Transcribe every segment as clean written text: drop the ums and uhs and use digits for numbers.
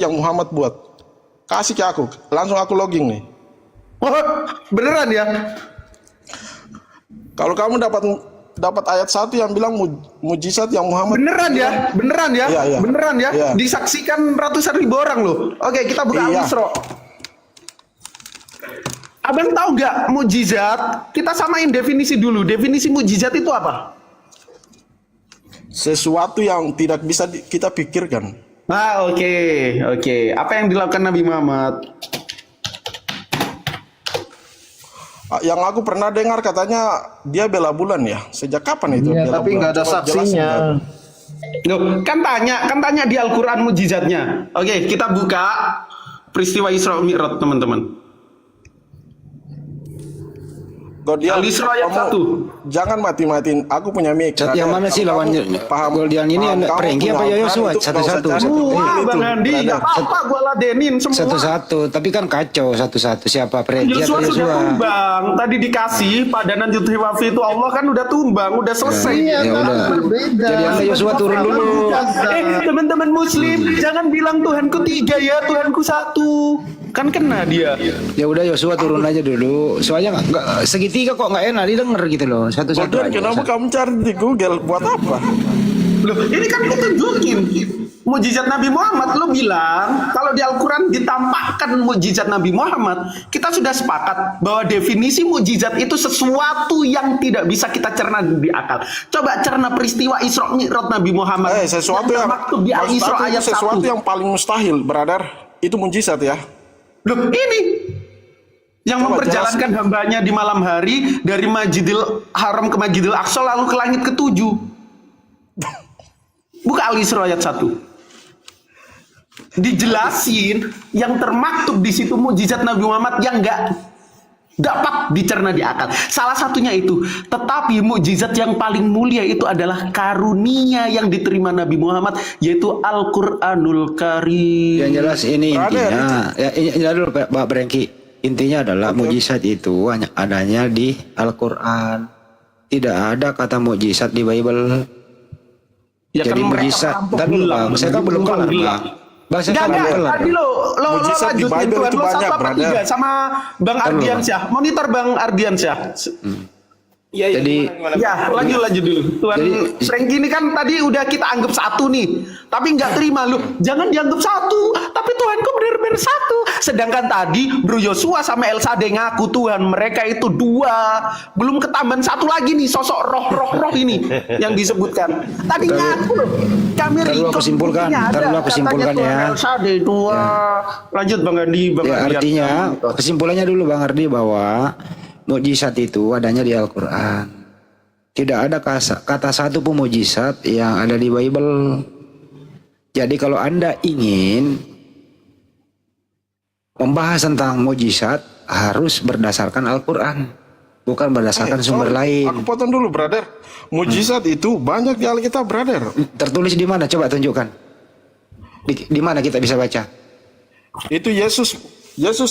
yang Muhammad buat. Kasih ke aku, langsung aku login nih. Oh, beneran ya? Kalau kamu dapat ayat 1 yang bilang mujizat yang Muhammad. Beneran ya? Beneran ya? Iya, iya. Beneran ya? Iya. Disaksikan ratusan ribu orang loh. Oke, kita buka Iya. Al-Isra. Abang tahu nggak mujizat? Kita samain definisi dulu. Definisi mujizat itu apa? Sesuatu yang tidak bisa kita pikirkan. Ah, oke. Apa yang dilakukan Nabi Muhammad? Yang aku pernah dengar katanya dia bela bulan ya. Sejak kapan itu? Iya, bela tapi bulan? nggak ada Coba saksinya. jelasin, Loh, kan tanya di Al-Quran mujizatnya. Oke, kita buka peristiwa Isra Mi'raj, teman-teman. Gordian, Al-Isra ayat kamu 1. jangan mati-matiin. Aku punya mic. Yang mana sih lawannya? Paham? Goldian ini Paham, anak kamu Prengki punya apa Al-Quran Yosua? itu nggak usah Satu-satu. cari Wah, itu, Bang Andi, brother. nggak apa-apa gua ladenin semua. Satu-satu, tapi kan kacau satu-satu. Siapa Prengki Yosua atau sudah Yosua? tumbang. Tadi dikasih padanan Yudhi Wafi itu Allah kan udah tumbang, udah selesai. Iya, Ya tapi udah. berbeda. Jadi anda Yosua turun dulu. Teman-teman Muslim, jangan bilang Tuhanku 3 ya, Tuhanku 1. Kan kena dia. Ya udah Yosua turun aja dulu. Soalnya nggak segitiga kok nggak enak didengar gitu loh. Satu-satu Gordian, aja. kenapa kamu cari di Google? Buat apa? Loh, ini kan lu tunjukin mujizat Nabi Muhammad. Lu bilang kalau di Al-Quran ditampakkan mujizat Nabi Muhammad, kita sudah sepakat bahwa definisi mujizat itu sesuatu yang tidak bisa kita cerna di akal. Coba cerna peristiwa Isra Mi'raj Nabi Muhammad. Sesuatu yang termaktub di maksud Al-Isra aku ayat sesuatu 1. yang paling mustahil, brother. Itu mujizat ya. Loh, ini yang Coba memperjalankan hambanya di malam hari dari Masjidil Haram ke Masjidil Aqsa lalu ke langit ke-7. Buka Al-Isra ayat 1. Dijelasin yang termaktub di situ mujizat Nabi Muhammad yang enggak dapat dicerna di akal. Salah satunya itu, tetapi mukjizat yang paling mulia itu adalah karunia yang diterima Nabi Muhammad, yaitu Al-Qur'anul Karim. Yang jelas ini Brother, intinya. Ya, ini dulu Pak Brengki. Intinya adalah mujizat itu hanya adanya di Al-Quran. Tidak ada kata mujizat di Bible. Ya Jadi kan mereka mujizat. perampok Dan dulu gelang. Bang, saya kan belum kelar Bang. Bang, saya kan belum kelar. Tadi lo Mujizat di lanjutin Bible Tuhan itu lo banyak, 1 apa brother. 3 sama Bang Ardiansyah. Monitor Bang Ardiansyah. Iya, Jadi Ya, lanjut dulu. Tuhan Jadi- Frengki ini kan tadi udah kita anggap 1 nih. Tapi nggak terima lu. Jangan dianggap 1. Tapi Tuhanku benar-benar 1. Sedangkan tadi Bro Yosua sama Elsa Ade ngaku Tuhan mereka itu 2. Belum ketambahan 1 lagi nih sosok roh ini yang disebutkan. Tadi ngaku loh. Kami Taruh aku simpulkan, taruh aku simpulkan ya. Elsa Ade 2. Lanjut Bang Andi, Bang ya, Ardian. artinya kesimpulannya dulu Bang Ardi bahwa mujizat itu adanya di Al-Quran. Tidak ada kata satu pun mujizat yang ada di Bible. Jadi kalau Anda ingin membahas tentang mujizat harus berdasarkan Al-Quran, bukan berdasarkan sumber Sorry, lain. Aku potong dulu, brother. Mujizat itu banyak di Alkitab, brother. Tertulis di mana? Coba tunjukkan. Di mana kita bisa baca? Itu Yesus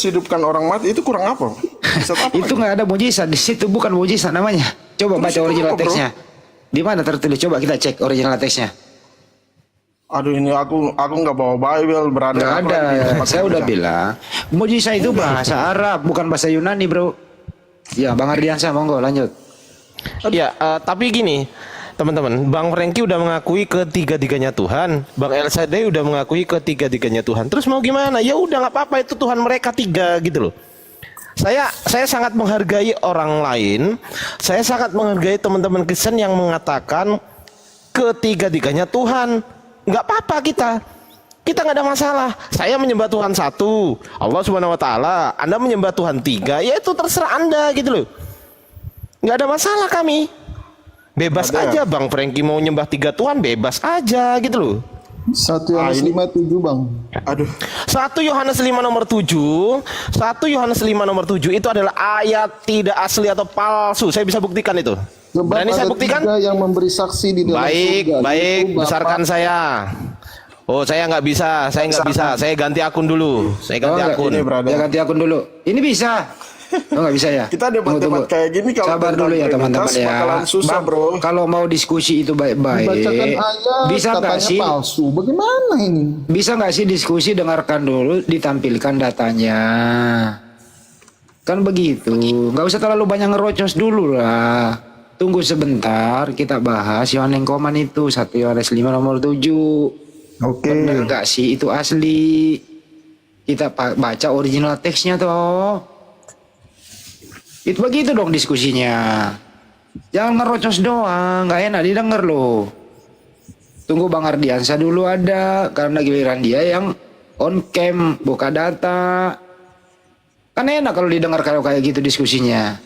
hidupkan orang mati, itu kurang apa? Mujizat apa Itu lagi? nggak ada mujizat di situ, bukan mujizat namanya. Coba Terus baca itu original apa, bro? teksnya. Di mana tertulis? Coba kita cek original teksnya. Aduh, ini aku nggak bawa Bible, brother. Nggak Aku ada. lagi di tempat Saya udah kerja. bilang mujizat itu bahasa Arab, bukan bahasa Yunani, bro. Ya, Bang Ardiansyah, monggo lanjut. Ya, tapi gini, teman-teman, Bang Frengki udah mengakui ketiga-tiganya Tuhan, Bang Elsadeh udah mengakui ketiga-tiganya Tuhan. Terus mau gimana? Ya udah nggak apa-apa, itu Tuhan mereka 3 gitu loh. Saya sangat menghargai orang lain. Saya sangat menghargai teman-teman Kristen yang mengatakan ketiga-tiganya Tuhan. Nggak apa-apa kita nggak ada masalah. Saya menyembah Tuhan 1, Allah Subhanahu Wa Taala. Anda menyembah Tuhan 3, ya itu terserah Anda gitu loh. Nggak ada masalah kami. Bebas Ada. aja Bang Frengki mau nyembah 3 Tuhan, bebas aja gitu loh. 1 Yohanes 5:7 Bang. Aduh, 1 Yohanes 5 nomor 7. 1 Yohanes 5 nomor 7 itu adalah ayat tidak asli atau palsu. Saya bisa buktikan itu. Sebab Berani saya ada buktikan? 3 yang memberi saksi di dalam Baik, surga, baik, yaitu Bapa, besarkan saya. Oh, saya nggak bisa. Saya ganti akun dulu. Saya ganti Oh, akun. ini, brother. Ya ganti akun dulu. Ini bisa. Oh, nggak bisa ya? Kita debat-debat kayak gini kalau sabar tentang dulu ya teman-teman Trinitas ya. bakalan susah, Bang, bro. kalau mau diskusi itu baik-baik, Dibacakan ayat, bisa nggak katanya sih? palsu. Bagaimana ini? Bisa nggak sih diskusi, dengarkan dulu, ditampilkan datanya. Kan begitu. Nggak usah terlalu banyak ngerocos dulu lah. Tunggu sebentar, kita bahas Yohanes Koman itu 1 Yohanes 5 nomor 7. Oke. Bener nggak sih itu asli? Kita baca original teksnya toh. Itu begitu dong diskusinya. Jangan ngerocos doang, nggak enak didengar loh. Tunggu Bang Ardiansa dulu ada, karena giliran dia yang on cam, buka data. Kan enak kalau didengar kalau kayak gitu diskusinya.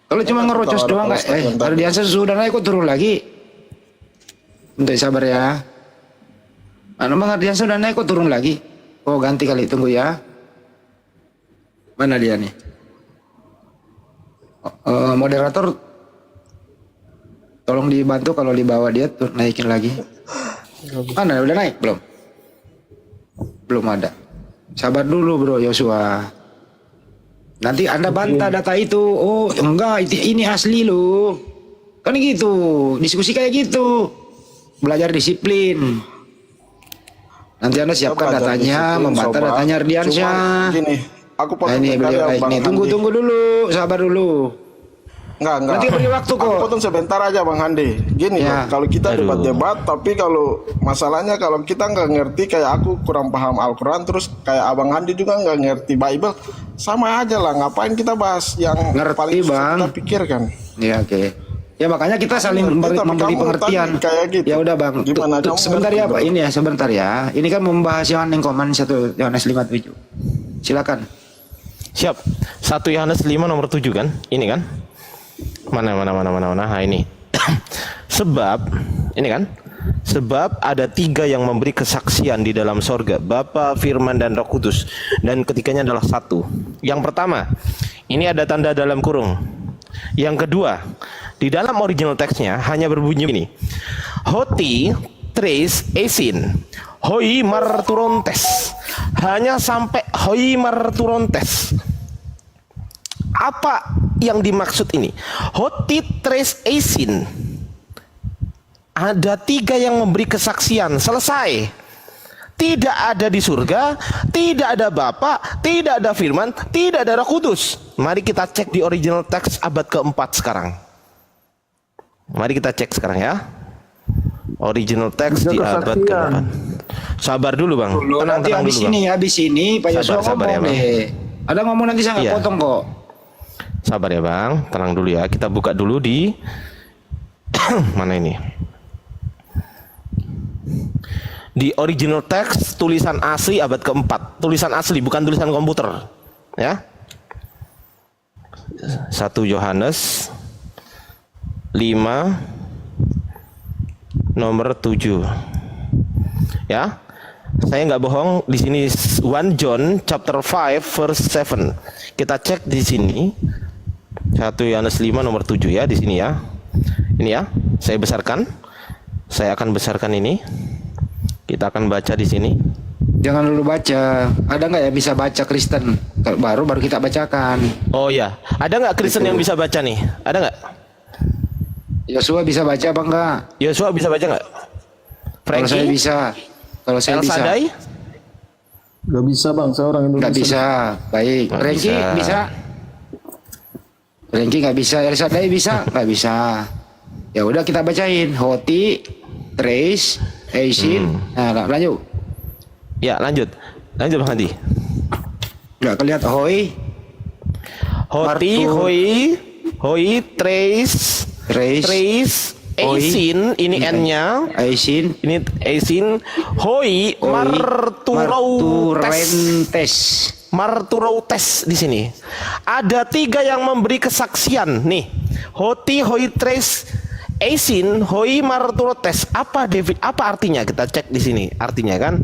Kalau cuma ngerocos doang nggak, Ardiansa sudah naik kok turun lagi. Untuk sabar ya. Bang Ardiansa sudah naik kok turun lagi. Oh ganti kali, tunggu ya. Mana dia nih? Moderator, tolong dibantu kalau dibawa dia tuh naikin lagi. Mana udah naik belum? Belum ada. Sabar dulu bro Yosua. Nanti Anda bantah data itu. Oh enggak, ini asli loh. Kan gitu. Diskusi kayak gitu. Belajar disiplin. Nanti Anda siapkan datanya, membantah datanya Ardiansyah. Gini, aku potong Ini sebentar beliau ya, baik Bang nih. Handi. Tunggu dulu, sabar dulu. Enggak. Nanti beri waktu kok. Aku potong sebentar aja Bang Handi. Gini Ya. loh, kalau kita Aduh. debat-debat, tapi kalau masalahnya kalau kita nggak ngerti, kayak aku kurang paham Al-Quran, terus kayak Abang Handi juga nggak ngerti Bible, sama aja lah. Ngapain kita bahas yang Ngerti, paling susah Bang. kita pikirkan? Ya oke. Ya makanya kita saling Ngerti, tapi memberi kamu pengertian. tadi kayak gitu. Ya udah Bang. Gimana kamu Sebentar ngerti, ya Pak. Bang? Ini ya sebentar ya. Ini kan membahas Yohanes Koman 1 Yohanes 5:7. Silakan. Siap. 1 Yohanes 5 nomor 7 kan? Ini kan? Mana. Nah, ini. Sebab ini kan? Sebab ada 3 yang memberi kesaksian di dalam sorga, Bapa, Firman, dan Roh Kudus, dan ketiganya adalah satu. Yang pertama, ini ada tanda dalam kurung. Yang kedua, di dalam original teksnya hanya berbunyi ini: Hoti tres esin hoi marturontes. Hanya sampai hoi marturontes. Apa yang dimaksud ini? Hoti tres esin. Ada 3 yang memberi kesaksian. Selesai. Tidak ada di surga, tidak ada Bapa, tidak ada Firman, tidak ada Roh Kudus. Mari kita cek di original teks abad keempat sekarang. Mari kita cek sekarang ya. Original teks di abad keempat. Sabar dulu Bang. Nanti Tenang habis dulu Bang. ini, habis ini Pak Yosua Sabar ya, ngomong Bang. deh. Ada ngomong nanti saya nggak Iya. potong kok. Sabar ya Bang, tenang dulu ya. Kita buka dulu di mana ini? Di original text tulisan asli abad keempat. Tulisan asli, bukan tulisan komputer. Ya. 1 Yohanes 5 nomor 7. Ya. Saya nggak bohong, di sini 1 John chapter 5 verse 7. Kita cek di sini. 1 Yohanes 5 nomor 7 ya, di sini ya. Ini ya, saya besarkan. Saya akan besarkan ini. Kita akan baca di sini. Jangan dulu baca. Ada nggak ya bisa baca Kristen? Baru kita bacakan. Oh ya, ada nggak Kristen yang bisa baca nih? Ada nggak? Yosua bisa baca apa enggak? Yosua bisa baca nggak? Kalau saya Frankie? bisa. Kalau saya El bisa. Sadai? Gak bisa bang, saya orang Indonesia. Nggak bisa. Baik. Nggak Rengki bisa. bisa. Rengki nggak bisa. El Sadai bisa? Nggak bisa. Ya udah kita bacain. Hoti, Trace, Eisin. Nah, lanjut. Ya, lanjut. Lanjut Bang Hadi. Nggak kelihatan. Hoi, Hoti, Martu- hoi, trace, Trace, Hoi. Eisin, ini N-nya. Eisin, Ini Eisin, hoi, marturentes. Marturentes di sini. Ada 3 yang memberi kesaksian nih. Hoti, hoi, trace, Eisin, hoi, marturentes. Apa artinya? Kita cek di sini. Artinya kan?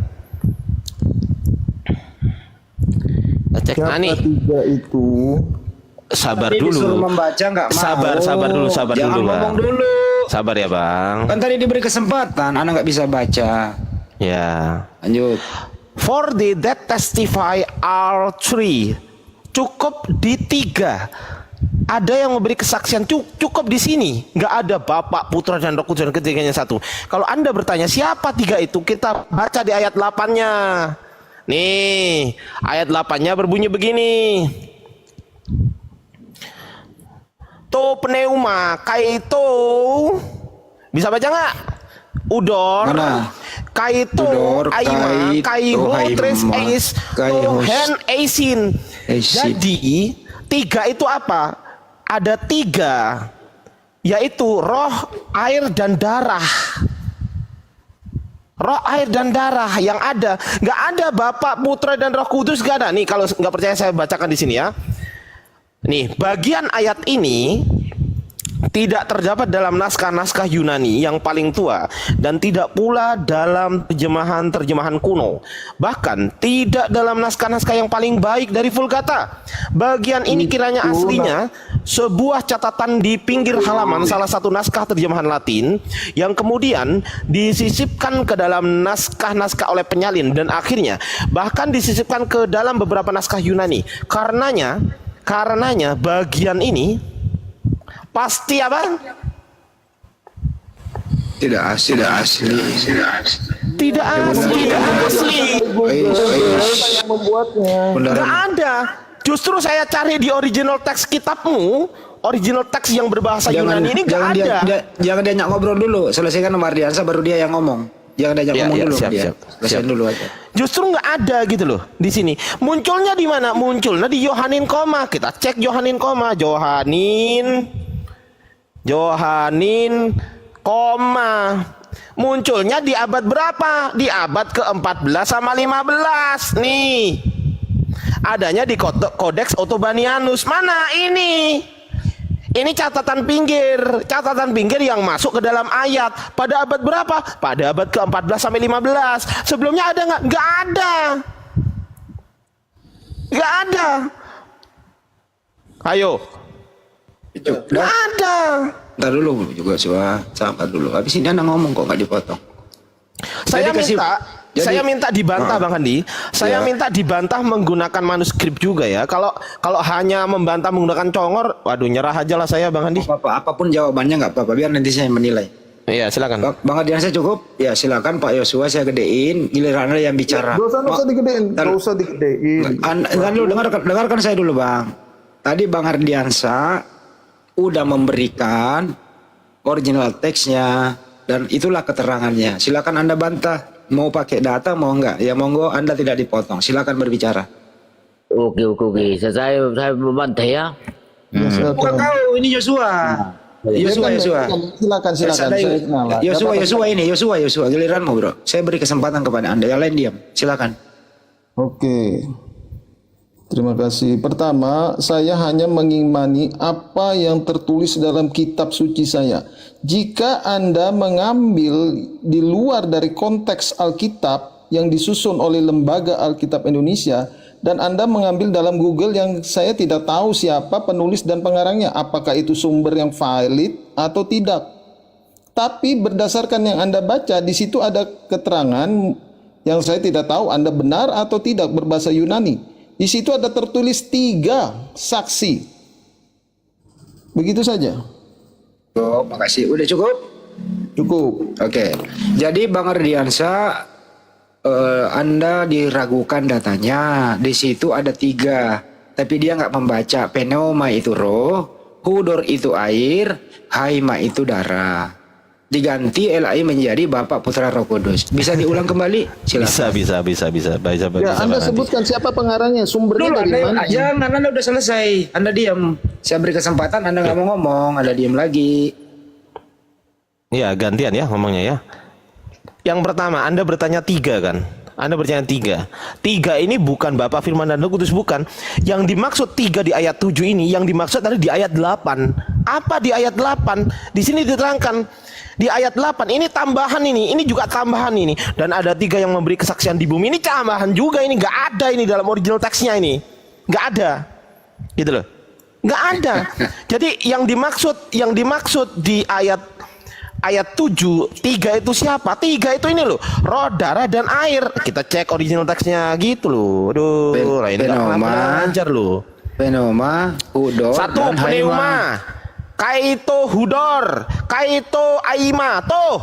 Kita cek. Nah, nih. Tiga itu Sabar Tadi disuruh dulu. membaca nggak mau. Sabar dulu, sabar Jangan dulu, Bang. ngomong dulu. Sabar ya, Bang. Kan tadi diberi kesempatan, anak nggak bisa baca. Ya. Lanjut. For they that testify are 3. cukup di 3. Ada yang memberi kesaksian cukup di sini. Nggak ada Bapa, Putra, dan Roh Kudus dan ketiganya satu. Kalau Anda bertanya siapa 3 itu, kita baca di ayat 8-nya. Nih, ayat 8-nya berbunyi begini. To pneuma kaito. Bisa baca nggak? Udor. Mana? Kaito Udor, aima kaiho tres eis to hen eisin. Jadi 3 itu apa? Ada 3, yaitu roh, air, dan darah. Roh, air, dan darah yang ada. Nggak ada Bapa, Putra, dan Roh Kudus, nggak ada. Nih kalau nggak percaya saya bacakan di sini ya. Nih bagian ayat ini tidak terdapat dalam naskah-naskah Yunani yang paling tua dan tidak pula dalam terjemahan kuno. Bahkan tidak dalam naskah-naskah yang paling baik dari Vulgata. Bagian ini kiranya aslinya sebuah catatan di pinggir halaman salah satu naskah terjemahan Latin yang kemudian disisipkan ke dalam naskah-naskah oleh penyalin dan akhirnya bahkan disisipkan ke dalam beberapa naskah Yunani. Karenanya bagian ini pasti apa? Tidak asli. Tidak asli. Yang membuatnya. Nggak ada. Justru saya cari di original teks kitabmu, original teks yang berbahasa Yunani ini nggak ada. Jangan diajak ngobrol dulu. Selesaikan sama Ardiansa baru dia yang ngomong. Jangan diajak ngomong dulu. Siap. Selesaikan dulu aja. Justru nggak ada gitu loh di sini. Munculnya di mana? Munculnya di Yohanin koma. Kita cek Yohanin koma. Yohanin koma. Munculnya di abad berapa? Di abad ke-14 sama 15. Nih. Adanya di Codex Ottobanianus. Mana ini? Ini catatan pinggir yang masuk ke dalam ayat. Pada abad berapa? Pada abad ke-14 sampai 15. Sebelumnya ada nggak? Nggak ada. Nggak ada. Ayo. Nggak ada. Ntar dulu juga sabar dulu. Habis ini Anda ngomong kok nggak dipotong. Saya minta dibantah Bang Handi. Saya minta dibantah menggunakan manuskrip juga ya. Kalau hanya membantah menggunakan congor, waduh nyerah aja lah saya Bang Handi. Apapun jawabannya nggak apa-apa. Biar nanti saya menilai. Iya silakan. Bang Ardiansa cukup? Ya silakan Pak Yosua, saya gedein. Giliran Anda yang bicara. Gak usah digedein. Dengarkan saya dulu Bang. Tadi Bang Ardiansa udah memberikan original teksnya dan itulah keterangannya. Silakan Anda bantah. Mau pakai data mau enggak? Ya monggo, Anda tidak dipotong. Silakan berbicara. Oke. Saya membantah ya. Bukan kau, ini Yosua. Yosua. Silakan. Yosua. Giliranmu bro. Saya beri kesempatan kepada Anda. Yang lain diam. Silakan. Oke. Terima kasih. Pertama, saya hanya mengimani apa yang tertulis dalam kitab suci saya. Jika Anda mengambil di luar dari konteks Alkitab yang disusun oleh Lembaga Alkitab Indonesia, dan Anda mengambil dalam Google yang saya tidak tahu siapa penulis dan pengarangnya, apakah itu sumber yang valid atau tidak. Tapi berdasarkan yang Anda baca, di situ ada keterangan yang saya tidak tahu Anda benar atau tidak berbahasa Yunani. Di situ ada tertulis 3 saksi. Begitu saja. Oh, makasih. Udah cukup? Cukup. Oke. Jadi Bang Ardiansa, Anda diragukan datanya. Di situ ada 3, tapi dia nggak membaca. Pneuma itu roh, hudor itu air, haima itu darah. Diganti LAI menjadi Bapa, Putra, Roh Kudus. Bisa diulang kembali? Silakan. Bisa. Ya, Anda sebutkan siapa pengarangnya, sumbernya dari mana? Jangan, Anda udah selesai. Anda diam. Saya beri kesempatan, Anda nggak mau ngomong, Anda diam lagi. Ya gantian ya ngomongnya ya. Yang pertama Anda bertanya 3 kan? Anda bertanya 3 ini bukan Bapa, Firman, dan Roh Kudus, bukan. Yang dimaksud 3 di ayat 7 ini, yang dimaksud adalah di ayat 8. Apa di ayat 8? Di sini diterangkan. Di ayat 8 ini tambahan ini juga tambahan ini. Dan ada 3 yang memberi kesaksian di bumi, ini tambahan juga, ini nggak ada ini dalam original teksnya ini. Nggak ada. Gitu loh. Nggak ada. Jadi yang dimaksud di ayat 7, 3 itu siapa? 3 itu ini loh, roh, darah, dan air. Kita cek original teksnya gitu loh. Aduh, ini nggak pernah belajar loh. Pneuma, Hudor, Satu dan Haima. pneuma. Kaito hudor, kaito aima, tuh.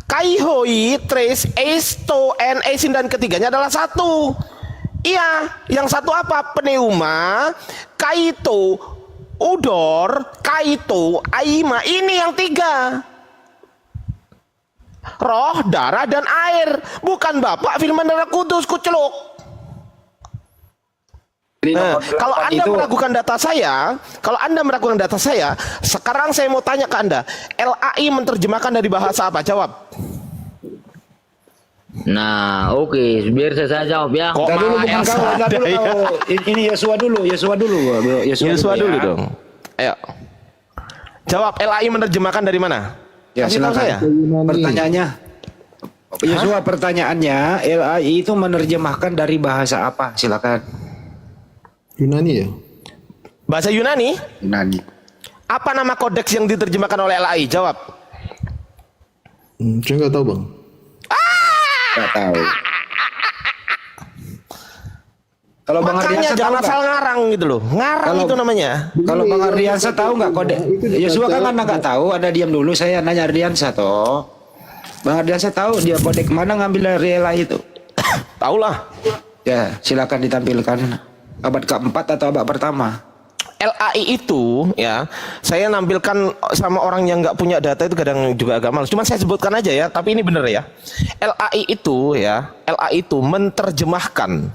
Kaihoi, tres, esto, esin dan ketiganya adalah satu. Iya, yang satu apa? Pneuma, kaito, udor, kaito, aima. Ini yang tiga. Roh, darah, dan air. Bukan Bapak, Firman, dan Roh Kudus, kuceluk. Jadi Nah, nomor kalau 8 Anda itu meragukan data saya, sekarang saya mau tanya ke Anda, LAI menerjemahkan dari bahasa apa? Jawab. Nah, oke, biar saya jawab ya. Kok Ntar dulu, malah bukan Elsa kau, ntar dulu ada ya? kau. Ini Yosua dulu, Yosua dulu ya. dong. Ayo. Jawab, LAI menerjemahkan dari mana? Ya, Kasih tahu silakan. saya. Pertanyaannya, Yosua, pertanyaannya, LAI itu menerjemahkan dari bahasa apa? Silakan. Yunani ya? Bahasa Yunani? Yunani. Apa nama kodeks yang diterjemahkan oleh LAI? Jawab. Saya nggak tahu bang. Gak tahu. Kalau Bang Makanya Ardiansa tahu jangan nggak? asal ngarang gitu loh. Ngarang Kalau- itu namanya. Kalau Bang Ardiansa tahu nggak kode? Yosua kan karena nggak tahu, ada diam dulu. Saya nanya Ardiansa toh. Bang Ardiansa tahu dia kode kemana ngambil dari LAI itu? Taulah. Ya, silakan ditampilkan. Abad keempat atau abad pertama? LAI itu ya, saya nampilkan sama orang yang nggak punya data itu kadang juga agak males. Cuman saya sebutkan aja ya, tapi ini bener ya. LAI itu menerjemahkan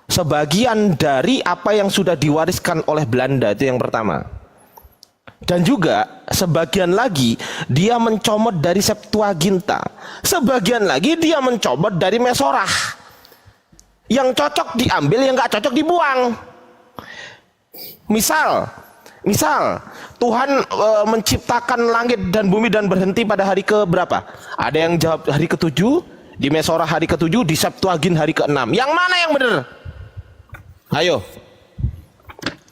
sebagian dari apa yang sudah diwariskan oleh Belanda, itu yang pertama. Dan juga sebagian lagi dia mencomot dari Septuaginta. Sebagian lagi dia mencomot dari Mesorah. Yang cocok diambil, yang nggak cocok dibuang. Misal Tuhan menciptakan langit dan bumi dan berhenti pada hari ke berapa? Ada yang jawab hari ke-7, di Mesorah hari ke-7, di Septuagint hari ke-6. Yang mana yang benar? Ayo.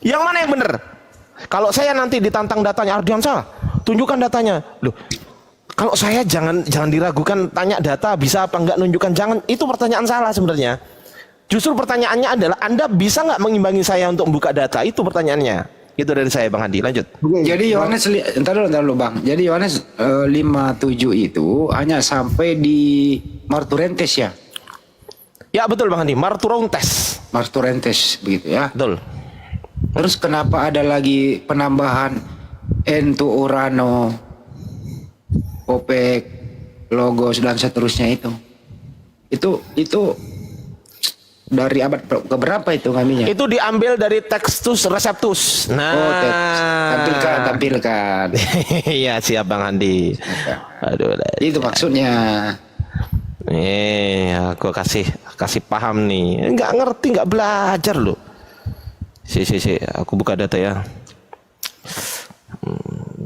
Yang mana yang benar? Kalau saya nanti ditantang datanya, Ardiansa, tunjukkan datanya. Loh, kalau saya jangan diragukan, tanya data bisa apa enggak, nunjukkan, jangan. Itu pertanyaan salah sebenarnya. Justru pertanyaannya adalah, Anda bisa nggak mengimbangi saya untuk membuka data? Itu pertanyaannya. Itu dari saya, Bang Hadi. Lanjut. Jadi Yohanes, entar dulu Bang. Jadi Yohanes 5:7 itu hanya sampai di Marturentes ya? Ya betul Bang Hadi, Marturentes. Marturentes begitu ya. Betul. Terus kenapa ada lagi penambahan Entu Urano, Opek, Logos dan seterusnya itu? Itu dari abad keberapa itu ngambilnya? Itu diambil dari Textus Receptus. Nah, tampilkan. Iya siap Bang Hadi. Aduh, Itu maksudnya. Aku kasih paham nih. Nggak ngerti, nggak belajar loh. Aku buka data ya.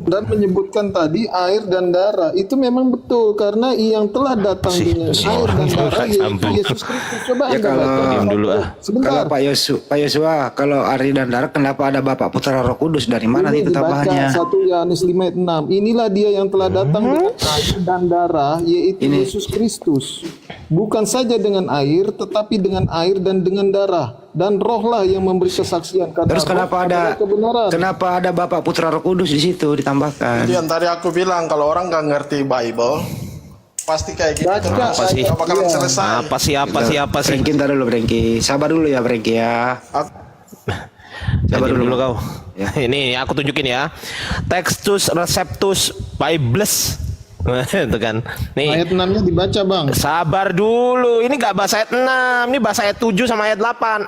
Dan menyebutkan tadi air dan darah itu memang betul karena yang telah datang dengan air dan darah yaitu Yesus Kristus. Coba Ya, Anda kalau- baca. Diam dulu ah. Sebentar. Kalau Pak Yosua, kalau air dan darah kenapa ada Bapak Putra Roh Kudus? Dari mana Ini itu dibaca tambahannya? 1 Yohanes 5:6. Inilah dia yang telah datang dengan air dan darah, yaitu Yesus Kristus. Bukan saja dengan air, tetapi dengan air dan dengan darah. Dan rohlah yang memberi kesaksian. Kata Terus roh kenapa adalah kebenaran. kenapa ada Bapak Putra Roh Kudus di situ ditambahkan? Jadi yang tadi aku bilang kalau orang nggak ngerti Bible pasti kayak gitu. Baca, Apa sih? iya. Nggak bakalan selesai. Apa sih? Brengki, ntar dulu Brengki. Sabar dulu ya Brengki ya. Sabar dulu kau. Ya. Ini aku tunjukin ya. Textus Receptus Bibles. Itu kan. Nih. Ayat 6-nya dibaca, Bang. Sabar dulu. Ini nggak bahasa ayat 6, ini bahasa ayat 7 sama ayat 8.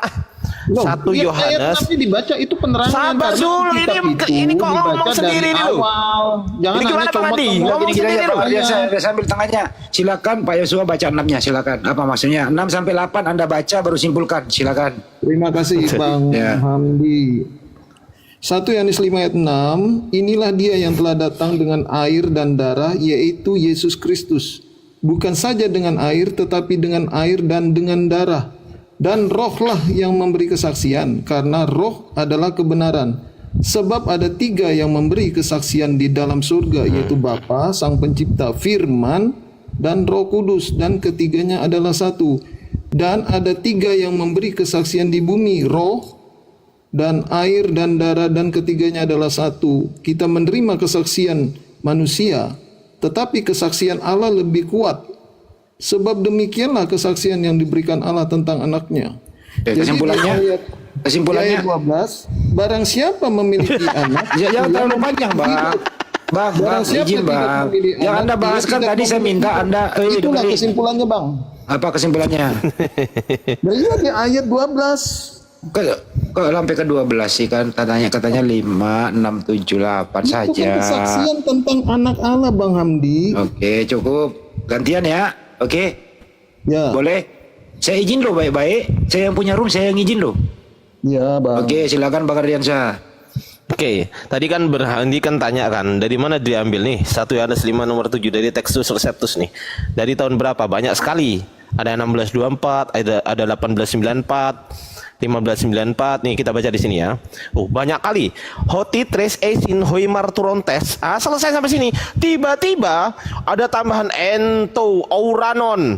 Loh, 1 iya, Yohanes. Ayat 6 dibaca itu penerangan. Sabar karena dulu, kitab ini kok ngomong dibaca sendiri dari dulu. awal. Jangan Ini gimana, hanya Bang Adi? comot-comot. Ngomong Gini aja sendiri Pak dulu. Ardiansa, saya sambil tengahnya. Silakan Pak Yosua baca 6-nya, silakan. Apa maksudnya? 6 sampai 8 Anda baca baru simpulkan. Silakan. Terima kasih Bang Ya. Hamdi. 1 Yohanes 5 ayat 6, inilah dia yang telah datang dengan air dan darah, yaitu Yesus Kristus. Bukan saja dengan air, tetapi dengan air dan dengan darah. Dan rohlah yang memberi kesaksian, karena roh adalah kebenaran. Sebab ada 3 yang memberi kesaksian di dalam surga, yaitu Bapa, Sang Pencipta, Firman, dan Roh Kudus. Dan ketiganya adalah satu. Dan ada 3 yang memberi kesaksian di bumi, roh, dan air dan darah dan ketiganya adalah satu. Kita menerima kesaksian manusia, tetapi kesaksian Allah lebih kuat. Sebab demikianlah kesaksian yang diberikan Allah tentang anaknya. Kesimpulannya, di kesimpulannya, ayat 12, barang siapa memiliki anak, jangan terlalu panjang, Bang. Bang, izin, Bang. Yang Anda bahas kan tadi saya minta Anda itulah kesimpulannya, Bang. apa kesimpulannya? Nah, iya di ayat 12. Kok sampai ke 12 sih kan katanya 5, 6, 7, 8 Itu saja. kan kesaksian tentang anak Allah, Bang Hamdi. Oke, cukup. Gantian ya. Oke. Ya. Boleh. Saya izin loh baik-baik. Saya yang punya room, saya yang izin loh. Ya, Bang. Oke, silakan Bang Ardiansyah. Oke, tadi kan Berhandi kan tanya kan dari mana diambil nih 1 Yohanes 5 nomor 7 dari Textus Receptus nih. Dari tahun berapa? Banyak sekali. Ada 1624, ada 1894. 1594 nih kita baca di sini ya. Banyak kali. Hoti tres esin hoi marturontes. Selesai sampai sini. Tiba-tiba ada tambahan ento aurano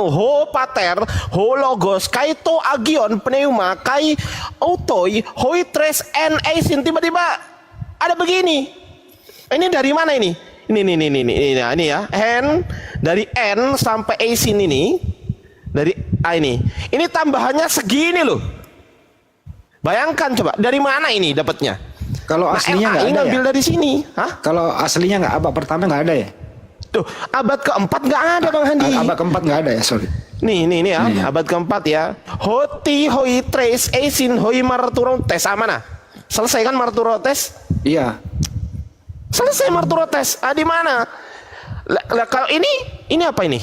ho pater ho logos kaito agion pneuma kai autoi hoi tres en esin. Tiba-tiba ada begini. Ini dari mana ini? Ini ya. N dari N sampai esin ini. Dari ini tambahannya segini loh. Bayangkan coba dari mana ini dapatnya? Kalau aslinya nggak ada ngambil ya? dari sini. Hah? Kalau aslinya nggak, abad pertama nggak ada ya? Tuh, abad keempat nggak ada Bang Handi. Abad keempat nggak ada ya, sorry. Nih ya, abad keempat ya. Hoti hoi tres esin hoi marturontes. Mana? Selesai kan marturontes? Iya. Selesai marturontes. Di mana? Kalau ini apa ini?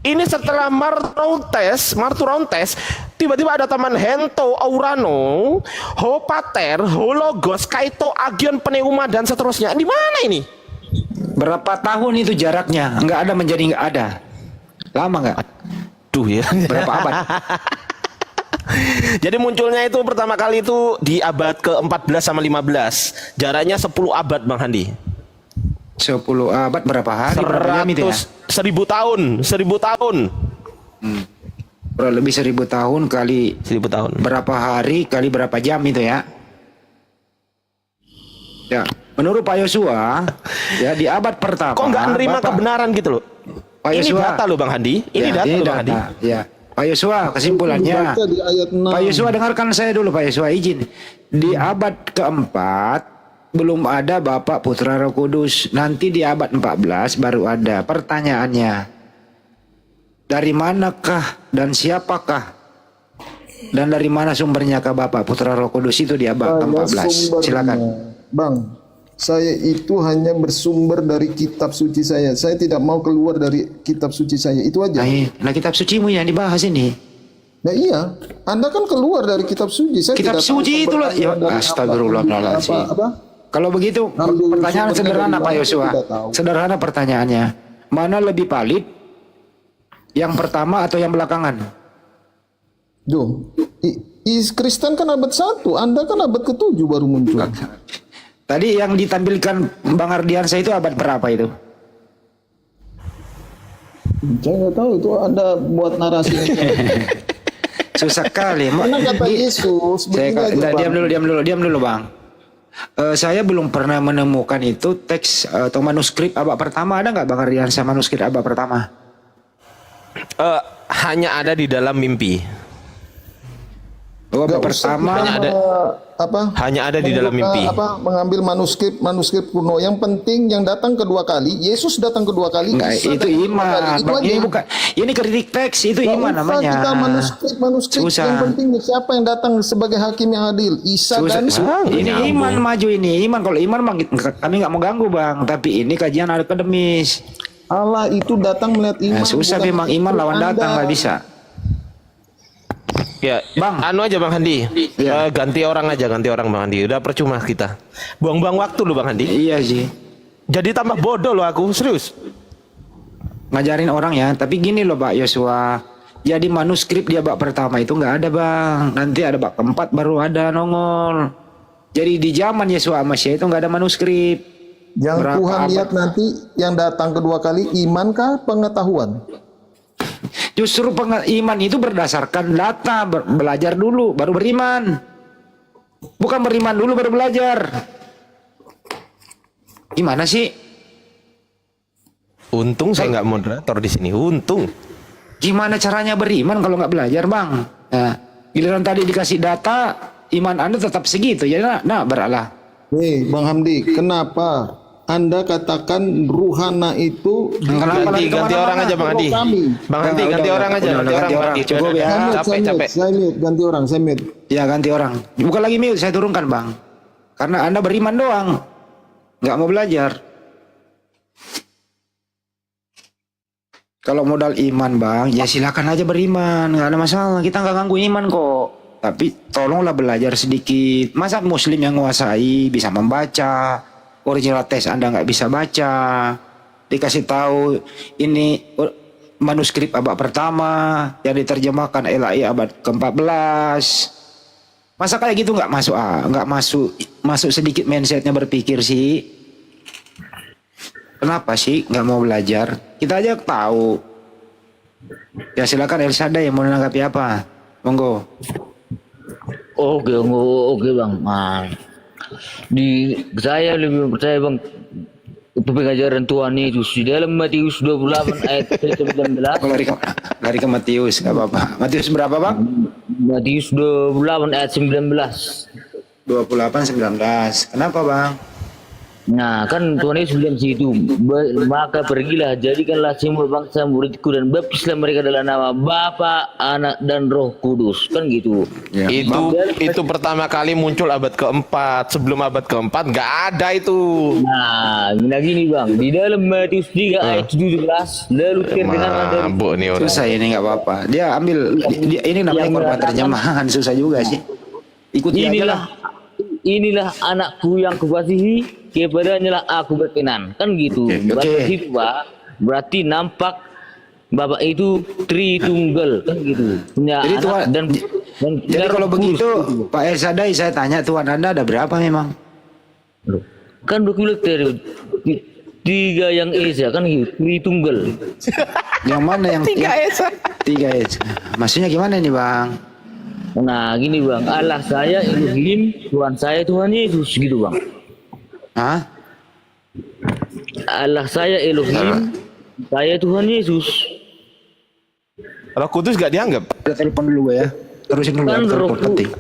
Ini setelah marturontes, tiba-tiba ada taman hento, aurano, ho pater, ho logos, kaito, agion, pneuma, dan seterusnya. Di mana ini? Berapa tahun itu jaraknya? Nggak ada menjadi nggak ada. Lama nggak? Duh ya. Berapa abad? Jadi munculnya itu pertama kali itu di abad ke-14 sama 15. Jaraknya 10 abad Bang Handi. 10 abad berapa hari? Berapa jam itu ya? 1000 tahun. Kurang lebih 1000 tahun kali 1000 tahun. berapa hari kali berapa jam itu ya? Ya, menurut Pak Yosua, ya di abad pertama. Kok nggak nerima kebenaran gitu loh? Pak Ini Yosua, data loh Bang Handi. Ini ya, data loh Bang Handi. Ya, Pak Yosua kesimpulannya. Baca di ayat 6. Pak Yosua dengarkan saya dulu Pak Yosua, izin. Di abad keempat belum ada Bapa, Putra, Roh Kudus. Nanti di abad 14 baru ada. Pertanyaannya, dari manakah dan siapakah dan dari mana sumbernya ke Bapa, Putra, Roh Kudus itu di abad ke-14? Silakan. Bang, saya itu hanya bersumber dari kitab suci saya. Saya tidak mau keluar dari kitab suci saya. Itu aja. Nah, kitab sucimu yang dibahas ini. Nah iya, Anda kan keluar dari kitab suci. Saya Kitab tidak tahu suci itulah. Ya, sumber dari astagfirullahaladzim. apa? Kalau begitu, pertanyaan sumbernya sederhana dari Pak mana, Yosua. tidak tahu. Sederhana pertanyaannya. Mana lebih valid? Yang pertama atau yang belakangan? Duh, Kristen kan abad 1, Anda kan abad ke-7 baru muncul. Tadi yang ditampilkan Bang Ardiansyah itu abad berapa itu? Saya nggak tahu itu Anda buat narasi. Susah kali. Mana kata Yesus? Diam dulu Bang. Saya belum pernah menemukan itu teks atau manuskrip abad pertama. Ada nggak Bang Ardiansyah manuskrip abad pertama? Hanya ada di dalam mimpi. Abad pertama Hanya ada di dalam mimpi. Mengambil manuskrip kuno. Yang penting yang datang kedua kali, Yesus datang kedua kali. Enggak, itu iman. Bang, ini bukan. Ini kritik teks, itu iman namanya. Kita manuskrip. Susah. Yang penting siapa yang datang sebagai hakim yang adil? Isa dan ini iman maju ini. Iman, kalau iman Bang, kami nggak mau ganggu Bang, tapi ini kajian akademis. Allah itu datang melihat iman. Susah memang iman lawan datang, nggak bisa. Ya, Bang. anu aja Bang Handi. Ya. Ganti orang Bang Handi. Udah percuma kita. Buang-buang waktu loh Bang Handi. Iya sih. Jadi tambah bodoh loh aku, serius. Ngajarin orang ya, tapi gini loh Pak Yosua. Jadi manuskrip di abad pertama itu nggak ada Bang. Nanti ada abad keempat baru ada nongol. Jadi di zaman Yesua Masya itu nggak ada manuskrip. Yang Tuhan lihat nanti yang datang kedua kali, imankah pengetahuan? Justru iman itu berdasarkan data, belajar dulu baru beriman. Bukan beriman dulu baru belajar. Gimana sih? Untung saya nggak moderator di sini. Untung. Gimana caranya beriman kalau nggak belajar, Bang? Nah, giliran tadi dikasih data, iman Anda tetap segitu. Jadi nah beralah. Bang Hamdi, kenapa Anda katakan ruhana itu Ganti orang aja Bang Adi. Bang Adi ganti orang aja. Ganti orang. Cukup ya. Capek. Saya mute, ganti orang, saya mute. Ya ganti orang. Bukan lagi mute, saya turunkan, Bang. Karena Anda beriman doang. Nggak mau belajar. Kalau modal iman, Bang, ya silakan aja beriman. Nggak ada masalah. Kita nggak ganggu iman kok. Tapi tolonglah belajar sedikit. Masa muslim yang menguasai bisa membaca, original teks Anda nggak bisa baca, dikasih tahu ini manuskrip abad pertama yang diterjemahkan LAI abad ke-14. Masa kayak gitu nggak masuk sedikit mindsetnya berpikir sih. Kenapa sih nggak mau belajar? Kita aja tahu. Ya silakan Elsa yang mau menanggapi apa? Monggo. Oke Bang. Nah, saya lebih percaya Bang pengajaran Tuhan Yesus di dalam Matius 28 ayat 19. Lari ke Matius, nggak apa-apa. Matius berapa, Bang? Matius 28 ayat 19. 28:19. Kenapa, Bang? Nah, kan Tuhan Yesus bilang situ, maka pergilah, jadikanlah semua bangsa muridku dan baptislah mereka dalam nama Bapa, Anak dan Roh Kudus, kan gitu. Ya. Itu pertama kali muncul abad keempat. Sebelum abad keempat nggak ada itu. Nah, gini Bang, di dalam Matius 3 ayat 17, lalu terdengarlah dari Mabuk nih orang. Susah ini nggak apa-apa. Dia ambil ini namanya korban terjemahan, susah juga sih. Ikuti aja lah. Inilah anakku yang kukasihi, kepadanya lah aku berkenan, kan gitu. Berarti itu Pak, berarti nampak Bapak itu Tritunggal, kan gitu. Punya Jadi anak Tuhan, dan jadi kalau begitu Pak Elsadai, saya tanya Tuhan Anda ada berapa memang? kan dokumen tiga yang Esa, kan gitu, Tritunggal. Yang mana yang Tiga Esa. Tiga Esa. Maksudnya gimana nih, Bang? Nah gini Bang, Allah saya Elohim, Tuhan saya Tuhan Yesus, gitu Bang. Hah? Allah saya Elohim, saya Tuhan Yesus. Roh Kudus gak dianggap? Ada telepon dulu ya. Terusin dulu, Kan ada Roh telepon penting.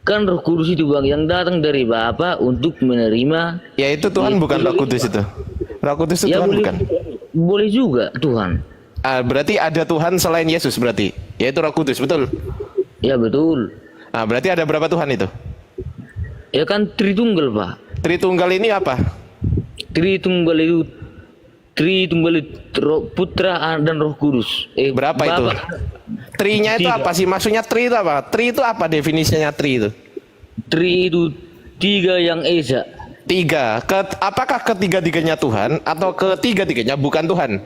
Kan Roh Kudus itu Bang yang datang dari Bapa untuk menerima. Ya itu Tuhan bukan Roh Kudus itu. Roh Kudus itu Ya Tuhan boleh, bukan. boleh juga Tuhan. Berarti ada Tuhan selain Yesus berarti. Yaitu Roh Kudus, betul? Ya betul. Berarti ada berapa Tuhan itu? Ya kan Tritunggal Pak. Tritunggal ini apa? Tritunggal itu Putra dan Roh Kudus. Berapa itu? Trinya itu Tiga. apa sih? Maksudnya tri itu apa? Tri itu apa definisinya tri itu? Tri itu tiga yang Esa. Tiga. Apakah ketiga-tiganya Tuhan atau ketiga-tiganya bukan Tuhan?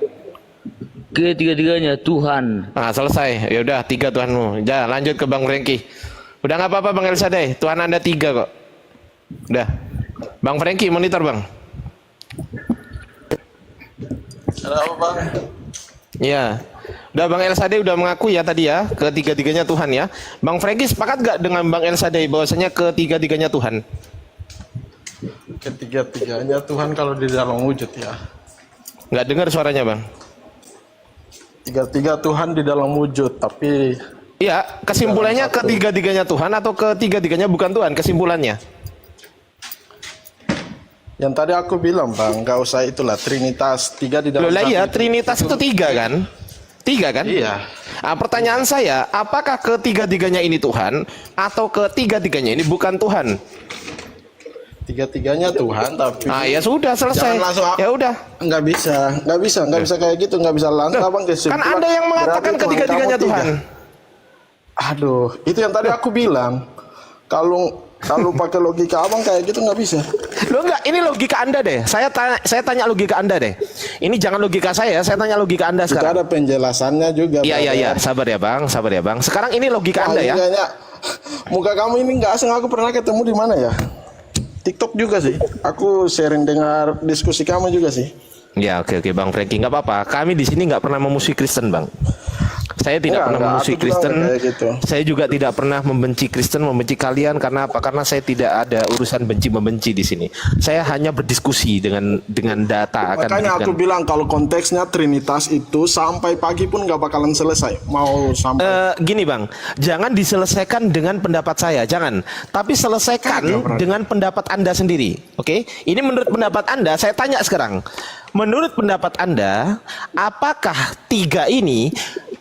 Ketiga-tiganya Tuhan. Nah, selesai. Ya udah, tiga Tuhanmu. Ya, lanjut ke Bang Franky. Udah nggak apa-apa Bang Elsadai. Tuhan Anda tiga kok. Udah. Bang Franky monitor Bang. Ada apa Bang? Iya. Udah Bang Elsadai udah mengaku ya tadi ya ketiga-tiganya Tuhan ya. Bang Franky sepakat gak dengan Bang Elsadai bahwasanya ketiga-tiganya Tuhan? Ketiga-tiganya Tuhan kalau di dalam wujud ya. Nggak dengar suaranya Bang. Tiga-tiga Tuhan di dalam wujud, tapi Iya, kesimpulannya ketiga-tiganya Tuhan atau ketiga-tiganya bukan Tuhan? Kesimpulannya? yang tadi aku bilang Bang, nggak usah itulah Trinitas tiga di dalam Loh lah satu iya, itu. Trinitas itu tiga kan? Tiga kan? Iya. Pertanyaan saya, apakah ketiga-tiganya ini Tuhan atau ketiga-tiganya ini bukan Tuhan? Tiga-tiganya Tuhan, tapi Ya sudah selesai. jangan langsung Ya udah. nggak bisa kayak gitu, nggak bisa langsung Abang Kan kesimpulan. ada yang mengatakan Berarti Tuhan ketiga-tiganya kamu tiga. Tuhan. Aduh, itu yang tadi aku bilang. Kalau pakai logika Abang kayak gitu nggak bisa. Lo enggak, ini logika Anda deh. Saya tanya logika Anda deh. Ini jangan logika saya tanya logika Anda Itu sekarang. ada penjelasannya juga. Iya, sabar ya Bang. Sekarang ini logika Anda ya. Kayaknya muka kamu ini nggak asing, aku pernah ketemu di mana ya? TikTok juga sih. Aku sering dengar diskusi kamu juga sih. Ya oke Bang Franky, nggak apa-apa. Kami di sini nggak pernah memusuhi Kristen Bang. Saya tidak pernah Enggak, memusuhi aku juga Kristen. enggak kayak gitu. Saya juga tidak pernah membenci Kristen, membenci kalian. Karena apa? Karena saya tidak ada urusan benci-membenci di sini. Saya hanya berdiskusi dengan data. Makanya aku bilang kalau konteksnya Trinitas itu sampai pagi pun nggak bakalan selesai. Mau sampai Gini bang, jangan diselesaikan dengan pendapat saya, jangan. Tapi selesaikan dengan pendapat Anda sendiri. Oke? Ini menurut pendapat Anda. Saya tanya sekarang. Menurut pendapat Anda, apakah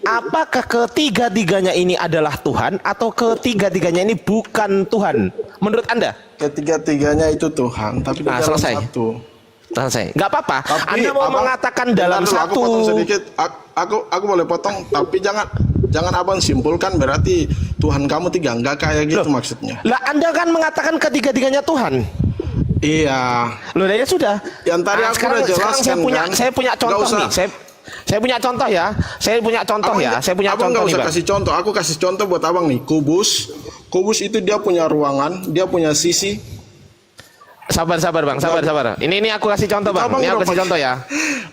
apakah ketiga-tiganya ini adalah Tuhan atau ketiga-tiganya ini bukan Tuhan? Menurut Anda? ketiga-tiganya itu Tuhan, tapi di Nah, dalam selesai. satu. Selesai. Nggak apa-apa. Tapi, Anda mau Abang, mengatakan dalam bentar dulu, satu. Aku potong sedikit. Aku boleh potong, tapi jangan abang simpulkan berarti Tuhan kamu tiga, nggak kayak gitu maksudnya. Lah Anda kan mengatakan ketiga-tiganya Tuhan. Iya. Loh ya sudah. Yang tadi aku sekarang, udah sekarang jelaskan, kan? saya punya Nggak contoh usah. nih. Saya punya contoh ya. Saya punya contoh ya. Saya punya abang contoh nggak nih, usah Bang. kasih contoh. Aku kasih contoh buat abang nih. Kubus itu dia punya ruangan, dia punya sisi. Sabar Bang, sabar. Ini aku kasih contoh Bang. Abang Ini aku udah kasih contoh ya.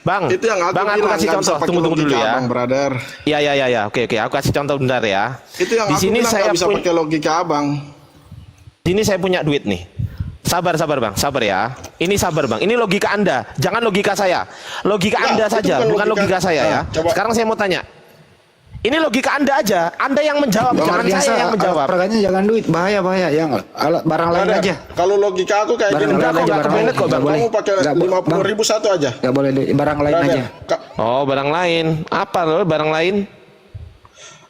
Bang, Itu yang aku Bang aku bilang, kasih nggak contoh. bisa pakai Tunggu dulu logika, ya. Abang, brother. Ya. Oke. Aku kasih contoh bentar ya. Itu yang Di aku sini bilang saya nggak bisa pakai logika abang. Di sini saya punya duit nih. Sabar Bang, sabar ya. Ini sabar Bang. Ini logika Anda, jangan logika saya. Logika Enggak, Anda itu saja, bukan bukan logika. logika saya ya. Nah, coba. Sekarang saya mau tanya. Ini logika Anda aja. Anda yang menjawab, Bang jangan Ardiansa, saya yang menjawab. alat peraganya jangan duit, bahaya yang alat barang lain Brother, aja. kalau logika aku kayak Barang gini, lain Bang. aja, Nggak barang boleh lain. kok, Bang. Nggak boleh. Kamu pakai Nggak, 50.000 satu aja. Nggak boleh duit, barang lain Brother, aja. Oh, barang lain. Apa loh barang lain?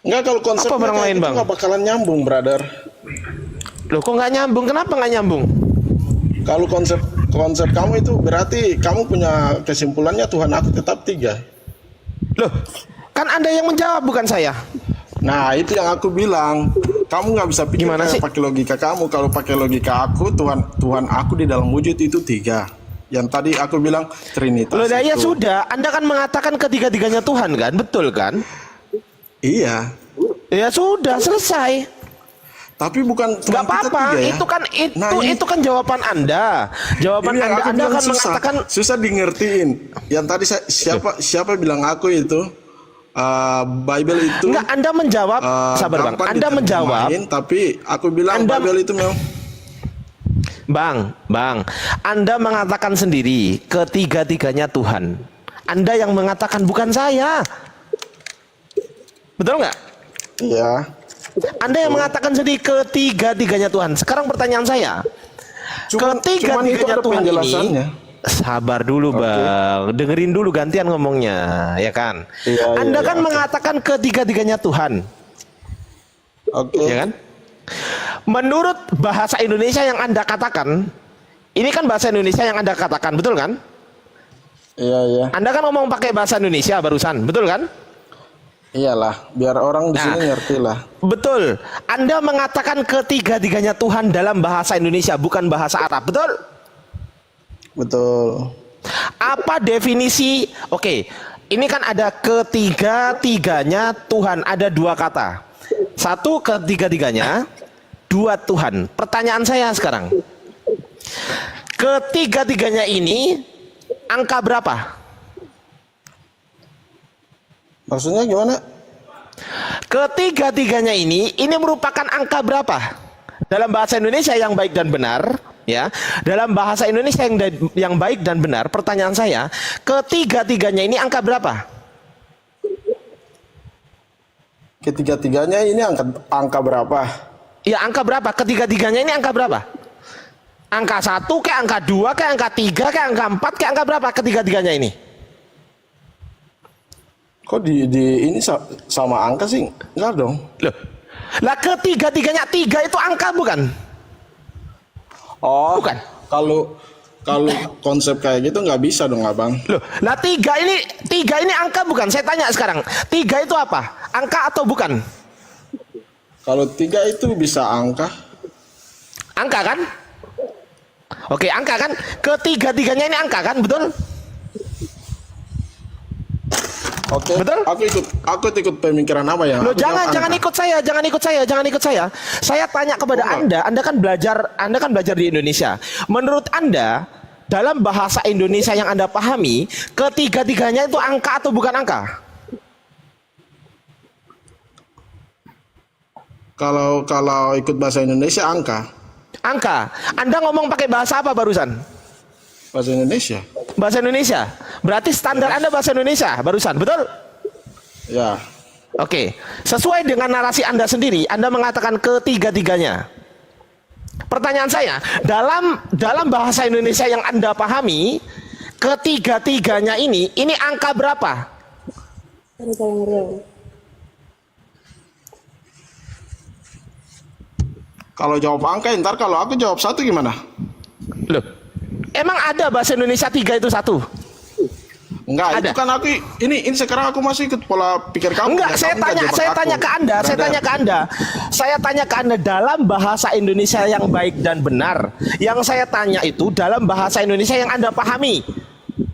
Enggak, kalau konsepnya Apa barang kayak lain, gitu Bang? nggak bakalan nyambung, brother. Loh kok nggak nyambung? Kenapa nggak nyambung? Kalau konsep kamu itu berarti kamu punya kesimpulannya Tuhan aku tetap tiga. Loh, kan Anda yang menjawab bukan saya. Nah, itu yang aku bilang. Kamu nggak bisa pikir Gimana kayak sih? pakai logika kamu. Kalau pakai logika aku, Tuhan aku di dalam wujud itu tiga. Yang tadi aku bilang Trinitas. Loh, ya itu. sudah. Anda kan mengatakan ketiga-tiganya Tuhan kan? Betul kan? Iya. Ya sudah, selesai. Tapi bukan Tuhan Nggak kita apa-apa. tiga ya. Itu kan jawaban Anda. Jawaban Ini yang Anda. aku Anda bilang kan susah. mengatakan. Susah di ngertiin. Yang tadi siapa bilang aku itu Bible itu Enggak, Anda menjawab. Sabar Bang. gampang Anda menjawab. diterjemahin, tapi aku bilang Anda- Bible itu memang Bang, Anda mengatakan sendiri ketiga-tiganya Tuhan. Anda yang mengatakan bukan saya. Betul nggak? iya. Anda yang mengatakan sendiri ketiga-tiganya Tuhan. Sekarang pertanyaan saya, Cuman itu ketiga-tiganya ada Tuhan ini, penjelasannya. sabar dulu Bang, dengerin dulu gantian ngomongnya, ya kan? Iya, Anda iya, kan oke. mengatakan ketiga-tiganya Tuhan, Oke. ya kan? Menurut bahasa Indonesia yang Anda katakan, ini kan bahasa Indonesia yang Anda katakan, betul kan? Iya. Anda kan ngomong pakai bahasa Indonesia barusan, betul kan? Iyalah, biar orang di Nah. sini ngerti lah. Betul. Anda mengatakan ketiga-tiganya Tuhan dalam bahasa Indonesia, bukan bahasa Arab, betul? Betul. Apa definisi? Oke, ini kan ada ketiga-tiganya Tuhan, ada dua kata. Satu ketiga-tiganya, dua Tuhan. Pertanyaan saya sekarang, ketiga-tiganya ini angka berapa? Maksudnya gimana? Ketiga-tiganya ini merupakan angka berapa? Dalam bahasa Indonesia yang baik dan benar, ya. Dalam bahasa Indonesia yang baik dan benar, pertanyaan saya, ketiga-tiganya ini angka berapa? Ketiga-tiganya ini angka berapa? Ya, angka berapa? Ketiga-tiganya ini angka berapa? Angka 1 kayak angka 2 kayak angka 3 kayak angka 4 kayak angka berapa ketiga-tiganya ini? Kok di ini sama angka sih? Enggak dong. Loh. Lah ketiga-tiganya 3 itu angka bukan? Oh, Bukan. Kalau konsep kayak gitu nggak bisa dong, Abang. Loh, lah 3 ini angka bukan? Saya tanya sekarang, 3 itu apa? Angka atau bukan? Kalau 3 itu bisa angka. Angka kan? Oke, angka kan? Ketiga-tiganya ini angka kan, betul? Oke. Betul? Aku ikut pemikiran apa ya? Loh, Aku jawab jangan angka. ikut saya. Saya tanya kepada Anda kan belajar di Indonesia. Menurut Anda, dalam bahasa Indonesia yang Anda pahami, ketiga-tiganya itu angka atau bukan angka? Kalau ikut bahasa Indonesia angka. Angka. Anda ngomong pakai bahasa apa barusan? Bahasa Indonesia. Bahasa Indonesia. Berarti standar Anda bahasa Indonesia barusan, betul? Ya. Oke. Sesuai dengan narasi Anda sendiri, Anda mengatakan ketiga-tiganya. Pertanyaan saya, dalam bahasa Indonesia yang Anda pahami, ketiga-tiganya ini angka berapa? Kalau jawab angka, ntar kalau aku jawab satu gimana? Loh, emang ada bahasa Indonesia 3 itu 1? Enggak, Ada. itu kan aku ini sekarang aku masih ikut pola pikir kamu. Enggak, ya, saya kamu nggak jebak tanya aku. ke Anda, saya Brother. tanya ke Anda dalam bahasa Indonesia yang baik dan benar. Yang saya tanya itu dalam bahasa Indonesia yang Anda pahami.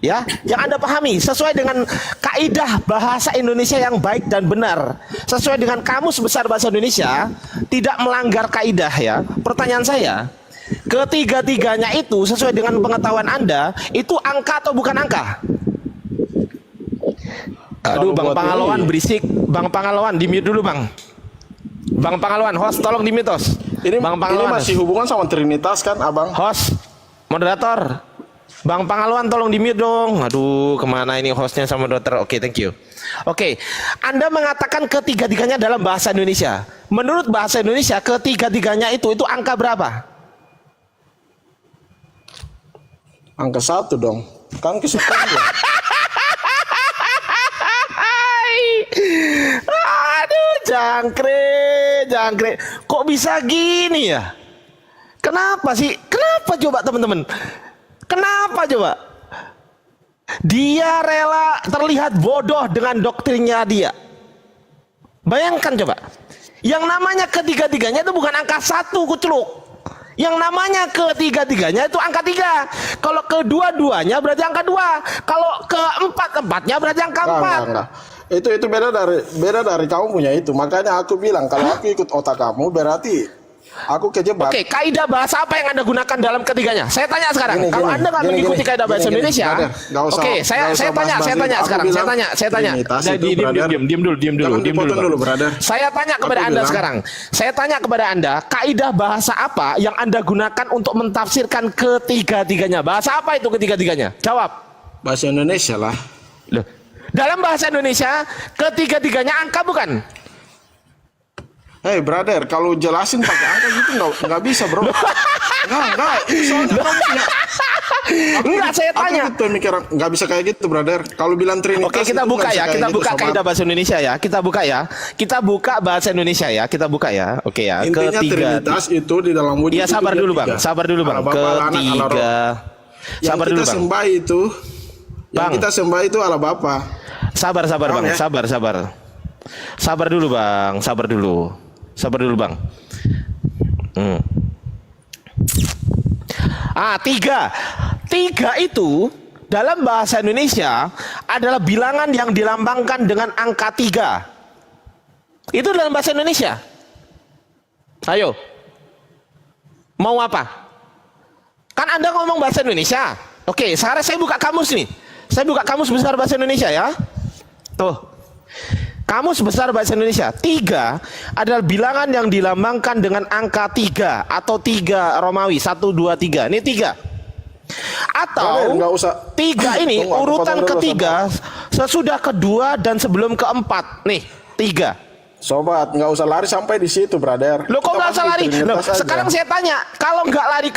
Ya, yang Anda pahami sesuai dengan kaidah bahasa Indonesia yang baik dan benar. Sesuai dengan Kamus Besar Bahasa Indonesia, tidak melanggar kaidah ya. Pertanyaan saya, ketiga-tiganya itu sesuai dengan pengetahuan Anda, itu angka atau bukan angka? Aduh, Bang buat Pangalawan ini. berisik. Bang Pangalawan, di mute dulu, Bang. Bang Pangalawan, host tolong di mute, host. Ini Bang ini Pangalawan, masih hubungan sama Trinitas kan, Abang? host, moderator. Bang Pangalawan tolong di mute dong. Aduh, kemana ini hostnya sama moderator? Oke, thank you. Oke, Anda mengatakan ketiga-tiganya dalam bahasa Indonesia. Menurut bahasa Indonesia, ketiga-tiganya itu angka berapa? Angka 1 dong. Kan kesukaan ya. Aduh, jangkrik. Kok bisa gini ya? Kenapa sih? Kenapa coba teman-teman? Kenapa coba? Dia rela terlihat bodoh dengan doktrinnya dia. Bayangkan coba. Yang namanya ketiga-tiganya itu bukan angka 1, kuculuk. Yang namanya ketiga-tiganya itu angka 3. Kalau kedua-duanya berarti angka 2. Kalau keempat-empatnya berarti angka 4. Enggak. Itu beda dari kamu punya itu. Makanya aku bilang kalau aku ikut otak kamu berarti aku kejebak. Oke, kaidah bahasa apa yang Anda gunakan dalam ketiganya? Saya tanya sekarang. Kalau Anda nggak mengikuti kaidah bahasa Indonesia, oke, saya tanya sekarang. Saya tanya. Diam dulu. Brother. Saya tanya kepada Aku Anda bilang- sekarang. Saya tanya kepada Anda, kaidah bahasa apa yang Anda gunakan untuk mentafsirkan ketiga-tiganya? Bahasa apa itu ketiga-tiganya? Jawab. Bahasa Indonesia lah. Loh, dalam bahasa Indonesia, ketiga-tiganya angka bukan? Hei brother, kalau jelasin pakai angka gitu nggak bisa bro. Enggak. Soalnya kamu punya. Enggak, saya tanya. Aku pemikiran nggak bisa kayak gitu brother. Kalau bilang Trinitas. Oke, kita itu buka nggak bisa ya. kayak Kita gitu, buka sobat. kaidah bahasa Indonesia ya. Kita buka ya. Kita buka bahasa Indonesia ya. Kita buka ya. Oke ya. Intinya Trinitas itu di dalam wujud. Iya, itu sabar dia dulu, tiga. Bang. Sabar dulu, Bang. Allah Bapa, Allah Anak, Allah Roh. Ketiga. Yang Sabar kita dulu, Bang. sembah itu. Yang Bang. kita sembah itu Allah Bapa. Sabar, Paham Bang. ya? Sabar. Sabar dulu, Bang. Sabar dulu, Bang. Tiga itu dalam bahasa Indonesia adalah bilangan yang dilambangkan dengan angka 3. Itu dalam bahasa Indonesia. Ayo, mau apa? Kan Anda ngomong bahasa Indonesia. Oke, sekarang saya buka kamus nih. Saya buka kamus besar bahasa Indonesia ya. Tuh, kamus besar bahasa Indonesia. 3 adalah bilangan yang dilambangkan dengan angka 3 atau 3 Romawi 1, 2, 3. Ini 3. Atau Nggak usah. 3 ini Tunggu, aku urutan potong dulu, ketiga sesudah kedua dan sebelum keempat. Nih, 3. Sobat, nggak usah lari sampai di situ, brother. Loh, kok Kita nggak usah masuk lari? Trinitas Loh, aja. sekarang saya tanya, kalau nggak lari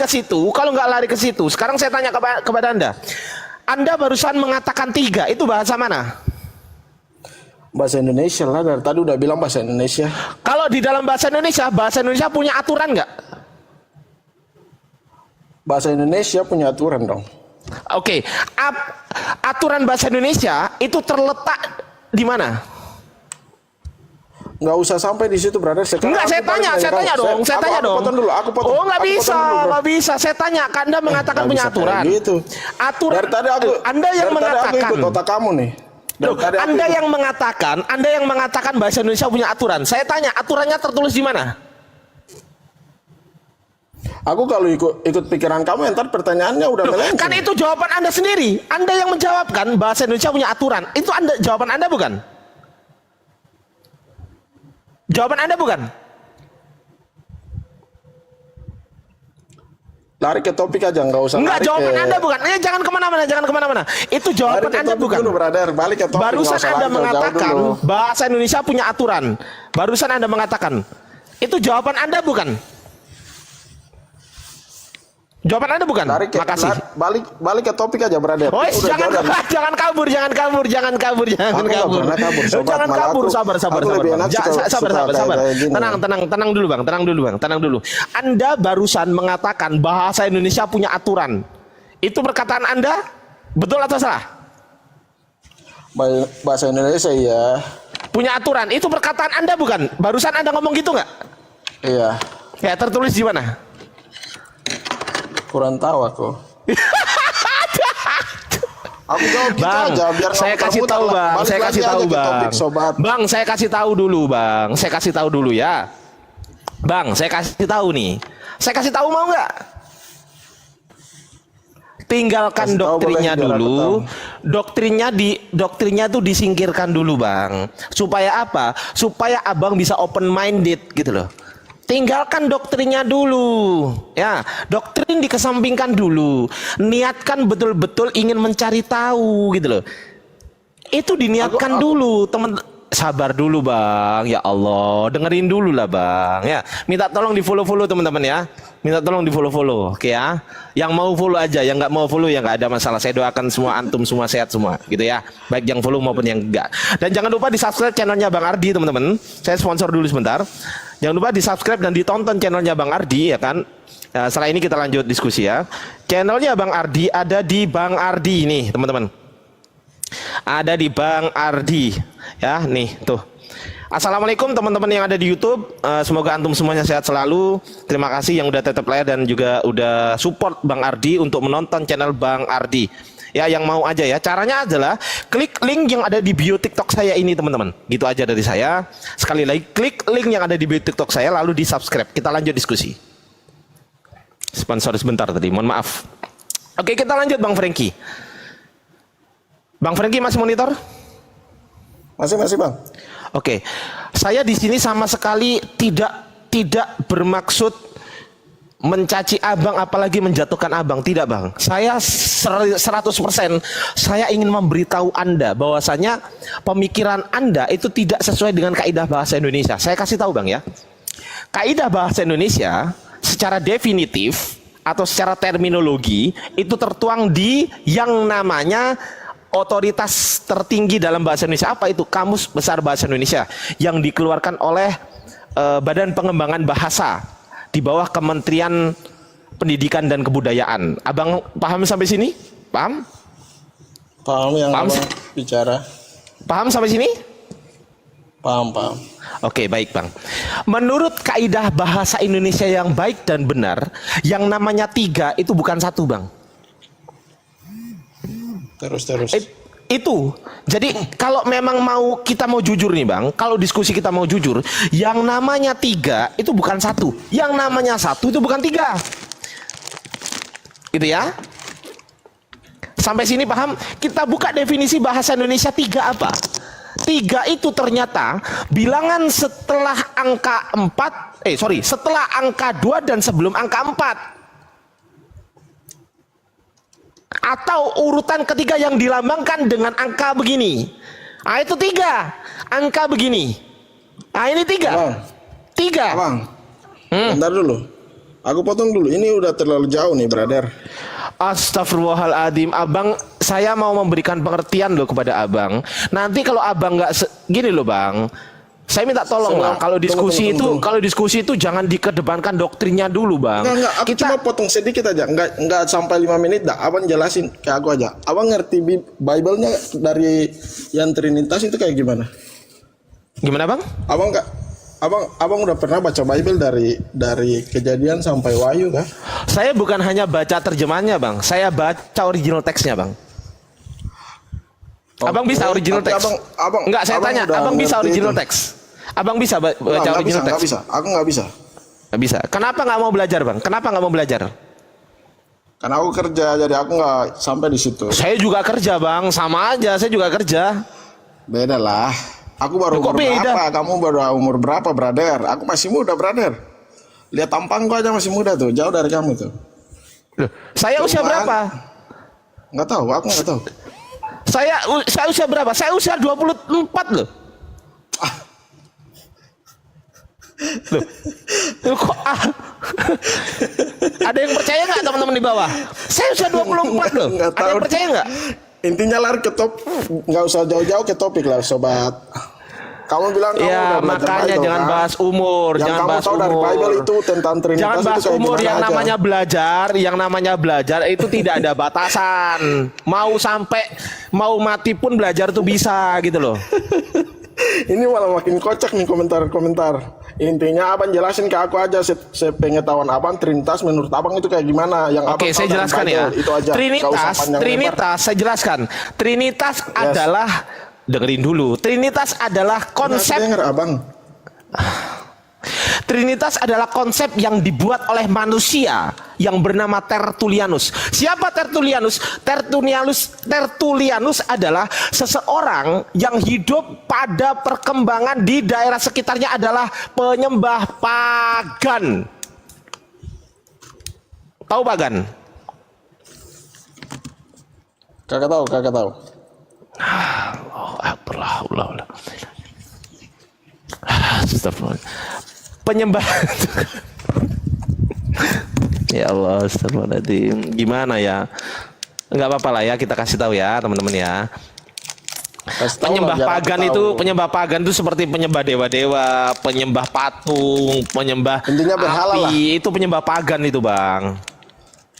ke situ, sekarang saya tanya kepada Anda. Anda barusan mengatakan 3, itu bahasa mana? Bahasa Indonesia lah, dari tadi udah bilang bahasa Indonesia. Kalau di dalam bahasa Indonesia punya aturan nggak? Bahasa Indonesia punya aturan dong. Oke, aturan bahasa Indonesia itu terletak di mana? Nggak usah sampai di situ, brother. Sekarang Enggak, aku saya balik tanya kamu. dong. Aku potong dulu, aku potong. Oh, nggak Aku bisa, potong dulu, bro. nggak bisa. Saya tanya, Anda mengatakan Nggak punya bisa kayak aturan. gitu. Aturan. Dari tadi aku, Anda yang dari tadi aku mengatakan. ikut otak kamu nih. Dari Loh, tadi aku Anda ikut- yang mengatakan bahasa Indonesia punya aturan. Saya tanya, aturannya tertulis di mana? Aku kalau ikut pikiran kamu, ntar pertanyaannya udah Loh, melenceng. kan itu jawaban Anda sendiri. Anda yang menjawabkan bahasa Indonesia punya aturan. Itu jawaban Anda bukan? Jawaban Anda bukan? Tarik ke topik aja, nggak usah. Enggak, narik jawaban ke- Anda bukan. Jangan kemana-mana, jangan kemana-mana. Itu Tarik jawaban ke Anda topik bukan. dulu, brother. Balik ke topik. Barusan nggak usah Anda lari jauh-jauh mengatakan dulu. bahasa Indonesia punya aturan. Barusan Anda mengatakan. Itu jawaban Anda bukan. Jawaban Anda bukan. Tarik ke, Makasih. balik ke topik aja, brother. Oh, Udah jangan jauh dari- jangan kabur. Aku nggak pernah kabur, sobat. Jangan Malah kabur, aku- sabar. aku lebih enak suka- Sabar. suka kayak gini. Tenang dulu, Bang. Tenang dulu. Anda barusan mengatakan bahasa Indonesia punya aturan. Itu perkataan Anda betul atau salah? Bahasa Indonesia ya. Punya aturan. Itu perkataan Anda bukan? Barusan Anda ngomong gitu nggak? Iya. Ya, tertulis di mana? Kurang tahu aku. Aku jawab gitu Bang, aja biar saya nggak kasih muter-muter tahu lah. Bang, Balik saya lagi kasih aja tahu ke Bang. topik, sobat. Bang, saya kasih tahu dulu Bang, saya kasih tahu dulu ya. Bang, saya kasih tahu nih. Saya kasih tahu mau nggak? Tinggalkan Kasih tahu doktrinnya boleh, biar aku dulu. Doktrinnya tuh disingkirkan dulu Bang. Supaya apa? Supaya Abang bisa open minded gitu loh. Tinggalkan doktrinnya dulu, ya. Doktrin dikesampingkan dulu. Niatkan betul-betul ingin mencari tahu, gitu loh. Itu diniatkan dulu, teman. Sabar dulu, Bang. Ya Allah, dengerin dulu lah, Bang. Ya, minta tolong di follow teman-teman ya. Minta tolong di follow, oke ya. Yang mau follow aja, yang nggak mau follow ya nggak ada masalah. Saya doakan semua antum semua sehat semua, gitu ya. Baik yang follow maupun yang enggak. Dan jangan lupa di subscribe channelnya Bang Ardi, teman-teman. Saya sponsor dulu sebentar. Jangan lupa di subscribe dan ditonton channelnya Bang Ardi, ya kan. Nah, setelah ini kita lanjut diskusi ya. Channelnya Bang Ardi ada di Bang Ardi nih, teman-teman. Ada di Bang Ardi, ya nih tuh. Assalamualaikum teman-teman yang ada di YouTube. Semoga antum semuanya sehat selalu. Terima kasih yang udah tetap layar dan juga udah support Bang Ardi untuk menonton channel Bang Ardi. Ya, yang mau aja ya. Caranya adalah klik link yang ada di bio TikTok saya ini, teman-teman. Gitu aja dari saya. Sekali lagi klik link yang ada di bio TikTok saya lalu di subscribe. Kita lanjut diskusi. Sponsor sebentar tadi, mohon maaf. Oke, kita lanjut Bang Franky. Bang Franky masih monitor? Masih Bang. Oke, saya di sini sama sekali tidak bermaksud mencaci abang apalagi menjatuhkan abang, tidak Bang. Saya 100% saya ingin memberitahu Anda bahwasanya pemikiran Anda itu tidak sesuai dengan kaidah bahasa Indonesia. Saya kasih tahu Bang ya. Kaidah bahasa Indonesia secara definitif atau secara terminologi itu tertuang di yang namanya otoritas tertinggi dalam bahasa Indonesia. Apa itu? Kamus Besar Bahasa Indonesia yang dikeluarkan oleh Badan Pengembangan Bahasa di bawah Kementerian Pendidikan dan Kebudayaan. Abang paham sampai sini? Paham? Paham yang Paham. Abang bicara? Paham sampai sini? Paham. Oke, baik Bang. Menurut kaidah bahasa Indonesia yang baik dan benar, yang namanya 3 itu bukan 1 Bang. Terus. Itu. Jadi kalau memang kita mau jujur nih Bang, kalau diskusi kita mau jujur, yang namanya 3 itu bukan 1. Yang namanya 1 itu bukan 3. Gitu ya. Sampai sini paham? Kita buka definisi bahasa Indonesia 3 apa? 3 itu ternyata bilangan setelah angka 4, setelah angka 2 dan sebelum angka 4. Atau urutan ketiga yang dilambangkan dengan angka begini. Nah, itu 3. Angka begini. Nah, ini 3. Abang. 3. Abang. Bentar dulu. Aku potong dulu. Ini udah terlalu jauh nih, brother. Astagfirullahaladzim. Abang, saya mau memberikan pengertian loh kepada abang. Nanti kalau abang nggak gini loh Bang. Saya minta tolong lah, kalau diskusi tunggu. diskusi itu jangan dikedepankan doktrinnya dulu Bang. Enggak, aku cuma potong sedikit aja. Enggak sampai 5 menit dah. Abang jelasin ke aku aja. Abang ngerti Bible-nya dari yang Trinitas itu kayak gimana? Gimana Bang? Abang udah pernah baca Bible dari Kejadian sampai Wahyu kah? Saya bukan hanya baca terjemahannya Bang, saya baca original teksnya Bang. Abang bisa original teks? Enggak, saya tanya, abang bisa original teks? Abang bisa baca original teks? Nggak bisa, aku nggak bisa. Nggak bisa. Kenapa nggak mau belajar Bang? Kenapa nggak mau belajar? Karena aku kerja, jadi aku nggak sampai di situ. Saya juga kerja Bang, sama aja, saya juga kerja. Beda lah. Aku baru umur berapa? Kamu baru umur berapa, brother? Aku masih muda, brother. Lihat tampangku aja masih muda tuh, jauh dari kamu tuh. Loh, saya usia Cuman- berapa? Nggak tahu, aku nggak tahu. Saya usia berapa? Saya usia 24 loh. Loh kok Ada yang percaya nggak teman-teman di bawah? Saya usia 24 loh. Nggak Ada yang tahu. percaya nggak? Intinya lari ke nggak usah jauh-jauh ke topik lah, sobat. Kamu bilang kamu Ya udah belajar makanya Bible, jangan kan? bahas umur, Yang jangan kamu bahas tahu dari umur. Bible itu tentang Trinitas Jangan itu bahas kayak umur, gimana yang aja. namanya belajar itu tidak ada batasan. Mau mati pun belajar tuh bisa gitu loh. Ini malah makin kocak nih komentar-komentar. Intinya abang jelasin ke aku aja sepengetahuan abang Trinitas menurut abang itu kayak gimana yang Oke, abang saya tahu dari jelaskan Bible, ya. Itu aja. Nggak usah panjang lebar. Trinitas, saya jelaskan. Trinitas adalah, dengerin dulu. Trinitas adalah konsep. Dengar abang. Trinitas adalah konsep yang dibuat oleh manusia yang bernama Tertullianus. Siapa Tertullianus? Tertullianus adalah seseorang yang hidup pada perkembangan di daerah sekitarnya adalah penyembah pagan. Tahu pagan? Kakak tahu. Allah. Astagfirullah. Penyembah. Ya Allah, astagfirullahaladzim. Gimana ya? Enggak apa-apa lah ya, kita kasih tahu ya teman-teman ya. Penyembah pagan itu seperti penyembah dewa-dewa, penyembah patung, penyembah Intinya berhala lah. api. Itu penyembah pagan itu, Bang.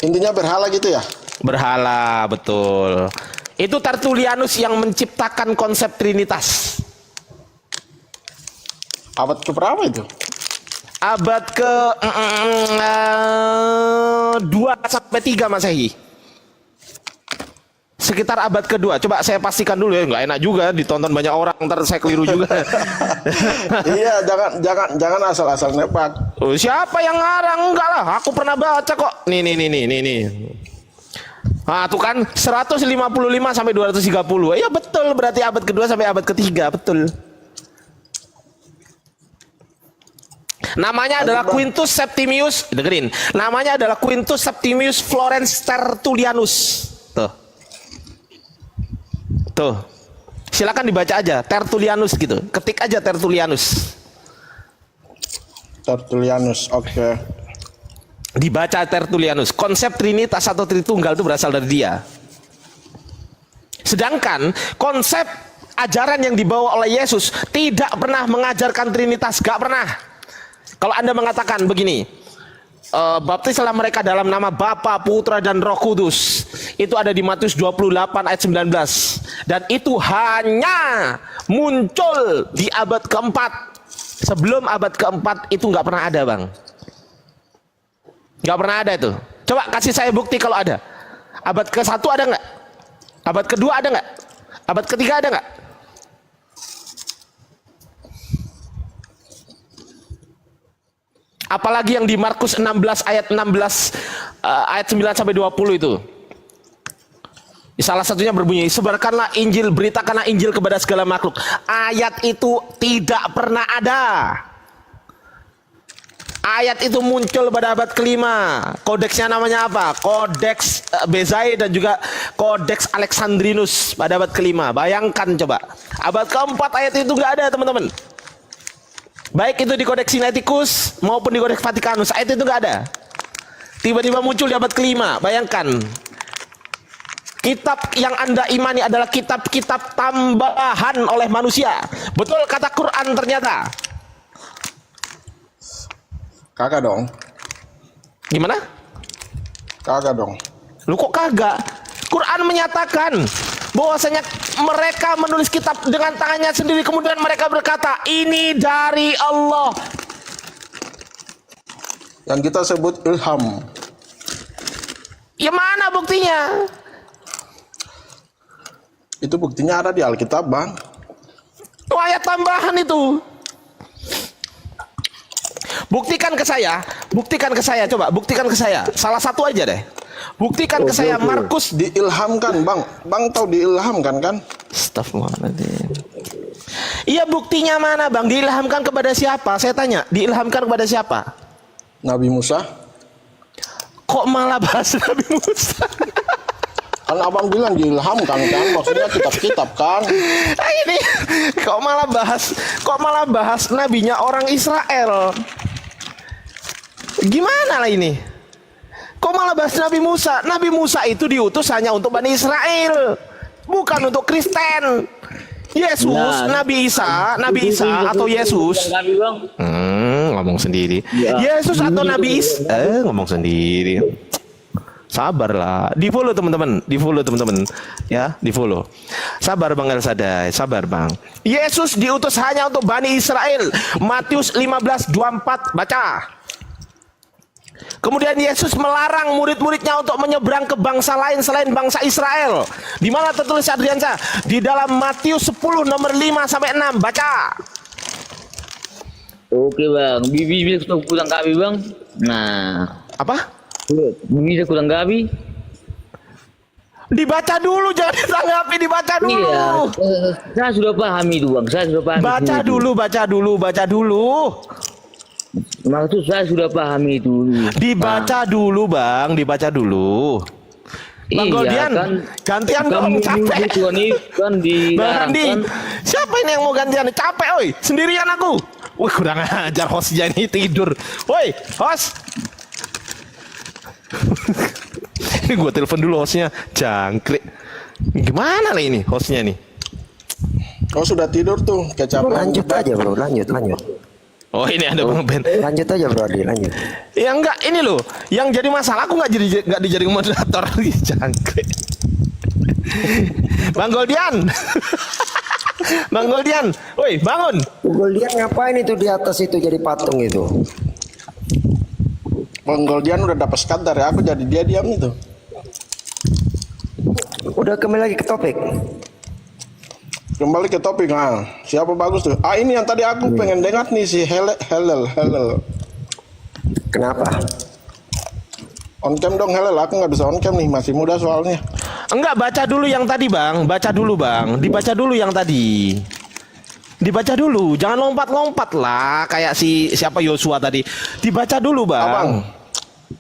Intinya berhala gitu ya? Berhala, betul. Itu Tertullianus yang menciptakan konsep Trinitas. Abad ke berapa itu? Abad ke 2-3 Masehi. Sekitar abad kedua. Coba saya pastikan dulu ya, nggak enak juga ditonton banyak orang, ntar saya keliru juga. Iya, jangan asal-asal nebak. Oh, siapa yang ngarang? Enggak lah, aku pernah baca kok. Nih. Nah, tuh kan 155 sampai 230. Ya betul, berarti abad kedua sampai abad ketiga, betul. Namanya adalah Quintus Septimius, dengerin. Namanya adalah Quintus Septimius Florens Tertullianus. Tuh. Silakan dibaca aja Tertullianus gitu. Ketik aja Tertullianus. Oke. Dibaca Tertullianus. Konsep Trinitas atau Tritunggal itu berasal dari dia. Sedangkan konsep ajaran yang dibawa oleh Yesus tidak pernah mengajarkan Trinitas, gak pernah. Kalau Anda mengatakan begini, baptislah mereka dalam nama Bapa, Putra, dan Roh Kudus. Itu ada di Matius 28 ayat 19. Dan itu hanya muncul di abad keempat. Sebelum abad keempat itu nggak pernah ada, Bang. Nggak pernah ada itu. Coba kasih saya bukti kalau ada. Abad ke-1 ada nggak? Abad kedua ada nggak? Abad ketiga ada nggak? Apalagi yang di Markus 16 ayat 9 sampai 20 itu. Salah satunya berbunyi, sebarkanlah Injil, beritakanlah Injil kepada segala makhluk. Ayat itu tidak pernah ada. Ayat itu muncul pada abad kelima. Kodeksnya namanya apa? Kodeks Bezai dan juga Kodeks Alexandrinus pada abad kelima. Bayangkan coba. Abad keempat ayat itu nggak ada, teman-teman. Baik itu di Kodeks Sinaiticus maupun di Kodeks Vatikanus, ayat itu nggak ada. Tiba-tiba muncul di abad kelima. Bayangkan. Kitab yang Anda imani adalah kitab-kitab tambahan oleh manusia. Betul kata Quran ternyata. Kagak dong. Gimana? Kagak dong. Lu kok kagak? Quran menyatakan bahwasanya mereka menulis kitab dengan tangannya sendiri, kemudian mereka berkata, ini dari Allah. Yang kita sebut ilham. Ya mana buktinya? Itu buktinya ada di Alkitab, Bang. Itu ayat tambahan itu. Buktikan ke saya, coba buktikan ke saya. Salah satu aja deh. Buktikan ke saya Markus. Diilhamkan, Bang. Bang tahu diilhamkan kan? Astagfirullahaladzim. Iya, buktinya mana, Bang? Diilhamkan kepada siapa? Saya tanya, diilhamkan kepada siapa? Nabi Musa. kok malah bahas Nabi Musa? Kan abang bilang diilhamkan kan, maksudnya kitab-kitab kan. Ini kok malah bahas nabinya orang Israel? Gimana lah ini? Kok malah bahas Nabi Musa? Nabi Musa itu diutus hanya untuk Bani Israel, bukan untuk Kristen. Yesus, Nabi Isa atau Yesus. Ngomong sendiri. Yesus atau Nabi Isa, ngomong sendiri. Sabarlah, di follow teman-teman, ya, di follow. Sabar Bang Elsadai, sabar Bang. Yesus diutus hanya untuk Bani Israel. Matius 15:24 baca. Kemudian Yesus melarang murid-muridnya untuk menyeberang ke bangsa lain selain bangsa Israel. Di mana tertulis Adriansa? Di dalam Matius 10 nomor 5 sampai 6 baca. Oke bang, bibi bisa kurang kami bang. Nah, Apa? bisa kurang kami. Dibaca dulu, jangan ditanggapi, dibaca dulu. Iya, saya sudah paham itu bang, saya sudah paham. Baca dulu. Maksud saya sudah paham itu. Dibaca dulu bang, dibaca dulu. Bang Goldian, kan, gantian dong, capek. Kan Bang Andi, siapa ini yang mau gantian? Capek, oi, sendirian aku. Wih, kurang ajar hostnya ini tidur. Woi, host. Ini gue telepon dulu hostnya, jangkrik. Gimana lah ini hostnya nih? Oh sudah tidur tuh, kecapean. Lanjut aja bro, lanjut. Oh ini ada Bang Ben. Lanjut aja bro Adi, lanjut. Ya enggak, ini loh, yang jadi masalah aku nggak dijadiin moderator lagi, jangkrik. Bang Goldian. Bang Goldian, woi bangun. Goldian ngapain itu di atas itu jadi patung itu? Bang Goldian udah dapat skat dari aku, jadi dia diam itu. Udah kembali lagi ke topik. Kembali ke topik, siapa bagus tuh? Ini yang tadi aku pengen dengar nih, si Helel. Kenapa? On cam dong Helel, aku nggak bisa on cam nih, masih muda soalnya. Enggak, baca dulu yang tadi bang, dibaca dulu yang tadi. Dibaca dulu, jangan lompat-lompat lah kayak siapa Yosua tadi. Dibaca dulu bang. Abang,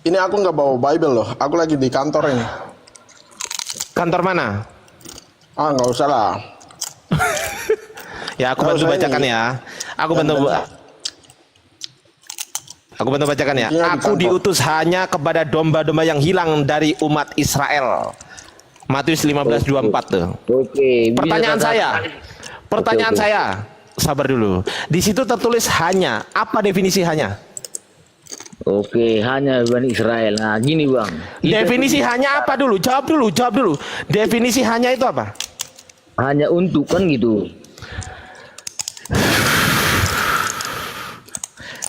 ini aku nggak bawa Bible loh, aku lagi di kantor ini. Kantor mana? Nggak usah lah. Ya aku bantu bacakan ya. Aku bantu bacakan ya. Aku diutus hanya kepada domba-domba yang hilang dari umat Israel. Matius 15:24 tuh. Oke. Pertanyaan saya, sabar dulu. Di situ tertulis hanya. Apa definisi hanya? Oke, hanya Bani Israel. Nah, gini bang. Definisi hanya apa dulu? Jawab dulu. Definisi hanya itu apa? Hanya untuk kan gitu.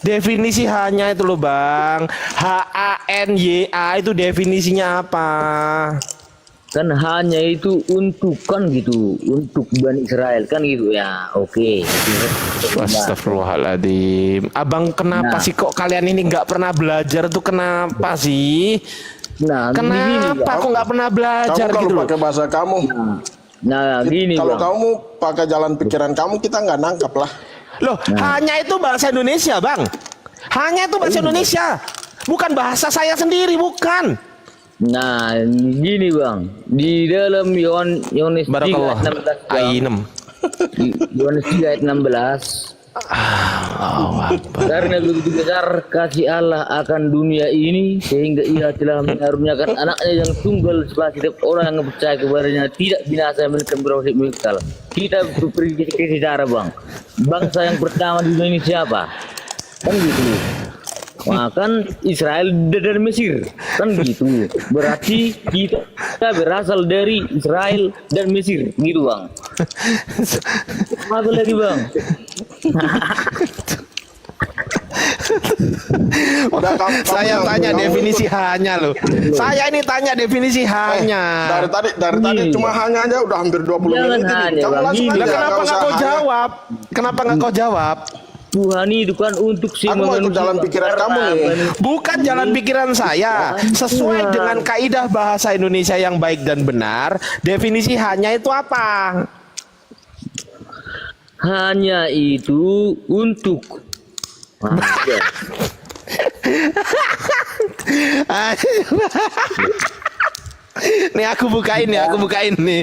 Definisi hanya itu loh bang. HANYA itu definisinya apa? Kan hanya itu untuk kan gitu, untuk Bani Israel kan gitu ya. Oke. Astagfirullahaladzim. Abang kenapa sih kok kalian ini nggak pernah belajar tuh, kenapa sih? Nah, kenapa kok nggak pernah belajar Kamu kalau gitu loh? pakai bahasa kamu, Nah, gini kalau bang. kamu pakai jalan pikiran kamu, kita nggak nangkap lah. Loh, hanya itu bahasa Indonesia bang. Hanya itu bahasa Indonesia, bukan bahasa saya sendiri, bukan. Nah, gini bang, di dalam Yohanes 3 Barakallah. ayat 16, Yohanes 3 ayat 16. Karena begitu besar kasih Allah akan dunia ini sehingga Ia telah mengaruniakan anaknya yang tunggal supaya setiap orang yang percaya kepadanya tidak binasa melainkan beroleh hidup kekal. Kita berpikir secara bang, bangsa yang pertama di dunia ini siapa? Kan gitu. Nah, kan Israel dari Mesir kan gitu. Berarti kita berasal dari Israel dan Mesir gitu bang. Apa lagi bang? Saya tanya definisi hanya loh. Saya ini tanya definisi hanya. Dari tadi cuma hanya aja udah hampir 20 Jangan menit ini. hanya, Kamu Bang. langsung Gini. aja, Lah kenapa nggak nggak usah kau hanya. jawab? Kenapa nggak kau jawab? Tuhan itu kan untuk si Aku mau ikut jalan pikiran kamu nih. Bukan jalan pikiran saya. Sesuai dengan kaidah bahasa Indonesia yang baik dan benar, definisi hanya itu apa? Hanya itu untuk. Nah, Nih aku bukain nih,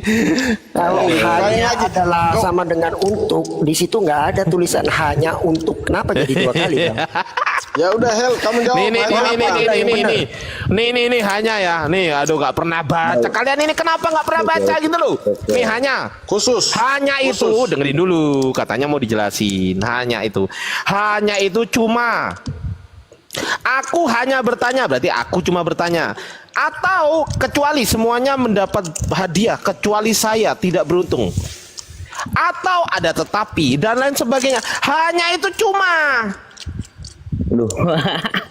Kalau hanya aja. adalah sama dengan untuk, di situ nggak ada tulisan hanya untuk. Kenapa jadi 2 kali, Bang? Ya udah Hel, kamu jawab. Nih hanya ya. Nih aduh nggak pernah baca. Kalian ini kenapa nggak pernah baca gitu loh? Nih hanya Khusus. Hanya itu, dengerin dulu, katanya mau dijelasin. Hanya itu cuma. Aku hanya bertanya, berarti aku cuma bertanya. Atau kecuali semuanya mendapat hadiah, kecuali saya tidak beruntung. Atau ada tetapi dan lain sebagainya. Hanya itu cuma. Loh,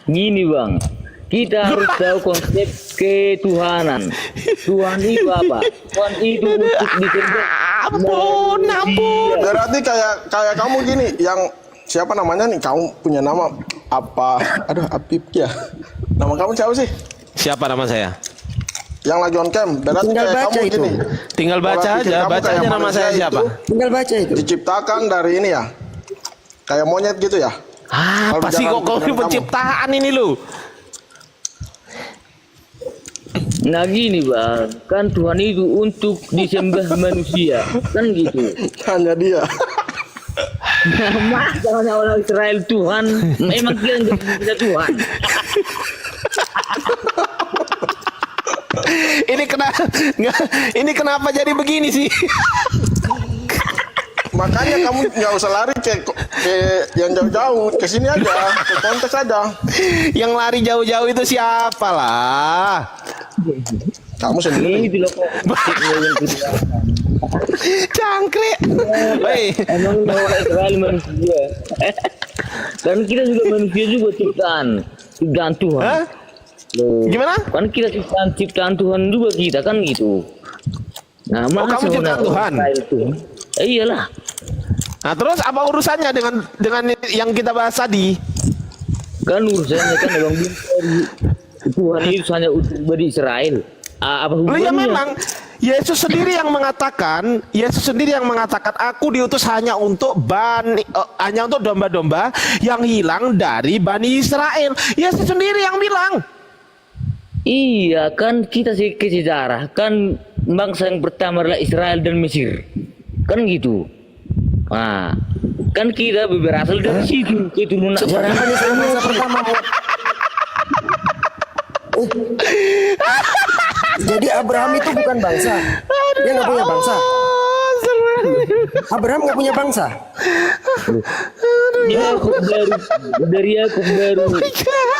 gini bang, kita harus tahu konsep ketuhanan. Tuhan itu apa? Tuhan itu untuk disembah. Ampun. Berarti kayak kamu gini, yang siapa namanya nih? Kamu punya nama apa? Aduh, Apip ya. Nama kamu siapa sih? Siapa nama saya? Yang lagi on cam. Berarti Tinggal kayak baca kamu itu. gini. Tinggal baca Pola pikir aja, kamu baca kayak aja nama manusia saya itu siapa. Tinggal baca itu. Diciptakan dari ini ya. Kayak monyet gitu ya. Kalau Apa sih jalan kok kau pikiran kamu. penciptaan ini lu? Nah gini bang, kan Tuhan itu untuk disembah manusia, kan gitu. Hanya dia. Masa orang Israel Tuhan, emang kira kita Tuhan? Ini kenapa jadi begini sih? Makanya kamu nggak usah lari ke yang jauh-jauh, ke sini aja, ke konteks aja. Yang lari jauh-jauh itu siapa lah? Kamu sendiri. Ini loh kok. Cangkrik. Woi, Emang orang Israel manusia. Kan kita juga manusia juga ciptaan Tuhan. hah? Loh, Gimana? kan kita ciptaan Tuhan juga kita kan gitu. Nah, masa kamu ciptaan orang Tuhan? Israel Tuhan? Iyalah. Nah terus apa urusannya dengan yang kita bahas tadi? Kan urusannya kan Bang Tuhan itu hanya untuk bani Israel. Apa Loh ya hubungannya? memang Yesus sendiri yang mengatakan aku diutus hanya untuk domba-domba yang hilang dari Bani Israel. Yesus sendiri yang bilang. Iya kan kita sih ke sejarah kan bangsa yang pertama adalah Israel dan Mesir kan gitu. Nah kan kita berasal dari situ keturunan Sejarah kan Israel bangsa pertama. Jadi Abraham itu bukan bangsa. Dia nggak punya bangsa. Abraham nggak punya bangsa. Yakub dari Yakub baru Israel.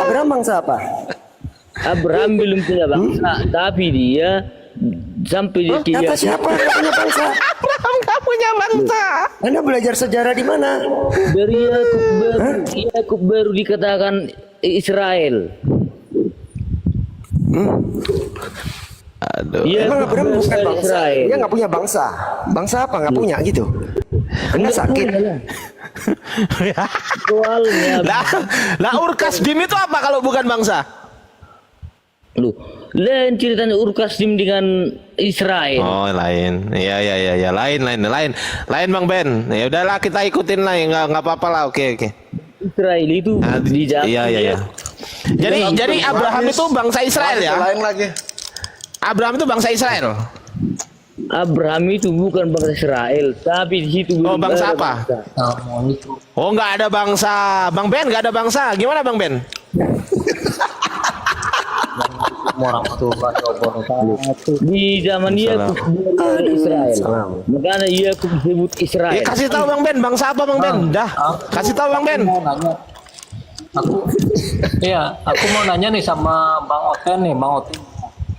Abraham bangsa apa? Abraham belum punya bangsa tapi dia sampai dia Kata siapa nggak punya bangsa? Abraham gak punya bangsa. Anda belajar sejarah di mana? dari Yakub baru dikatakan Israel. Aduh. Emang Abraham bukan dari bangsa. Israel. Dia nggak punya bangsa. Bangsa apa nggak punya gitu? Anda sakit. Soalnya Lah Urkasdim itu apa kalau bukan bangsa? Loh, lain ceritanya Urkasdim dengan Israel. Oh lain, ya lain Bang Ben. Ya udahlah kita ikutin lah, ya nggak apa-apa lah, oke. Israel itu di zaman Iya. Jadi Abraham itu bangsa Israel ya? Lain lagi. Abraham itu bangsa Israel. Abraham itu bukan bangsa Israel, tapi di situ Oh belum bangsa ada apa? Oh nggak ada bangsa. Bang Ben nggak ada bangsa. Gimana Bang Ben? Di zaman Yakub dari Israel. Makanya Yakub disebut Israel. Ya kasih tahu Bang Ben, bangsa apa Bang Ben? Dah, kasih tahu Bang Ben. Mau nanya. Aku mau nanya nih sama Bang Oten nih, Bang Oten.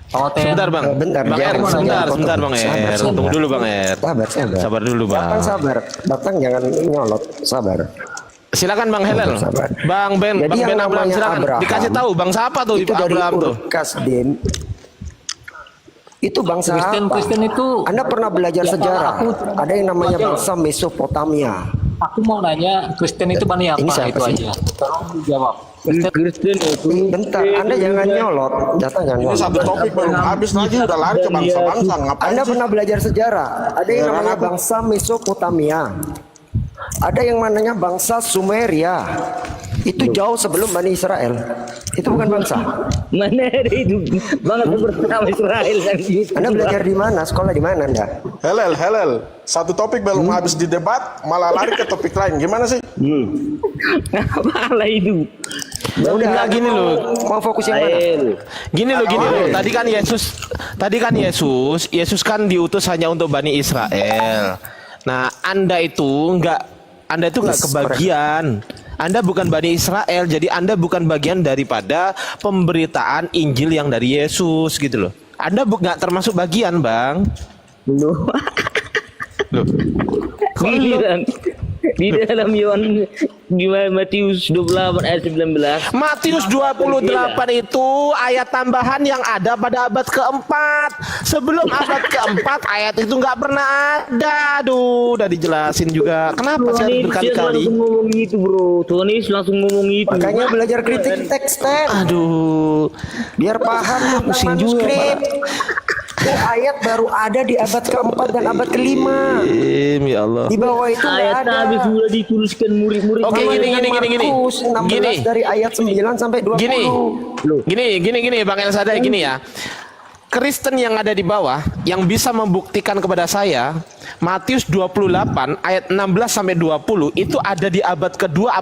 Sebentar Bang. Bentar, Bang jangan, Er, jangan sebentar potong. Bang Er. Sabar. Tunggu dulu Bang Er. Sabar. Sabar dulu Bang. Datang sabar. Datang jangan nyolot. Sabar. Silakan Bang Helel. Sabar. Bang Ben, Jadi Bang yang Ben Abraham namanya silakan. Abraham, Dikasih tahu bangsa apa tuh Itu dari Abraham tuh? Urkasdim. Itu bangsa apa? Kristen itu. Anda pernah belajar Ya, sejarah? aku- Ada yang namanya Wajar. bangsa Mesopotamia. Aku mau nanya Kristen itu bani apa? Ini siapa Itu sih? aja. Tolong dijawab. Kristen itu Bentar, Anda jangan nyolot. Datang jangan Ini nyolot. satu topik belum habis lagi udah lari ke bangsa-bangsa. Ngapain Anda sih? pernah belajar sejarah? Ada yang Beneran namanya aku. bangsa Mesopotamia. Ada yang namanya bangsa Sumeria. Itu jauh sebelum Bani Israel. Itu bukan bangsa. Mana ada itu bangsa pertama Israel yang gitu. Anda belajar di mana? Sekolah di mana Anda? Helel. Satu topik belum habis didebat, malah lari ke topik lain. Gimana sih? Apa itu? Enggak, gini loh. Mau fokus yang mana? Gini loh. Tadi kan Yesus kan diutus hanya untuk Bani Israel. Nah, Anda itu enggak kebagian. Anda bukan Bani Israel, jadi Anda bukan bagian daripada pemberitaan Injil yang dari Yesus gitu loh. Anda nggak termasuk bagian, Bang. Loh. Di dalam Yohanes di Matius 28 ayat 19. Matius 28 itu ayat tambahan yang ada pada abad keempat. Sebelum abad keempat ayat itu nggak pernah ada. Aduh, udah dijelasin juga. Kenapa saya harus berkali-kali? Langsung ngomong itu, bro. Tunis langsung ngomong itu. Makanya belajar kritik teks, Ten. Aduh, Biar paham tentang pusing juga, manuskrip. Itu ayat baru ada di abad keempat dan abad kelima. ya Allah. Di bawah itu nggak Ayat ada. habis sudah dituliskan murid-murid. Oke, gini. Markus 16 dari ayat 9 sampai 20. Gini, Bang Elsadai, gini ya. Kristen yang ada di bawah yang bisa membuktikan kepada saya Matius 28 ayat 16 sampai 20 itu ada di abad kedua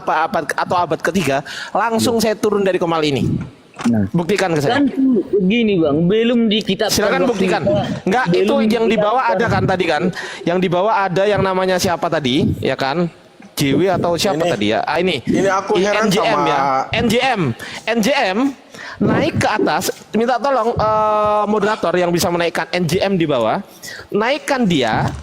atau abad ketiga, langsung saya turun dari Komal ini. Buktikan ke saya. Kan gini Bang, belum di kitab. Silakan buktikan. Enggak, itu yang di bawah ada kan tadi kan? Yang di bawah ada yang namanya siapa tadi, ya kan? JW atau siapa tadi ya? Ini aku heran NJM sama ya. NJM naik ke atas, minta tolong moderator yang bisa menaikkan NJM di bawah, naikkan dia.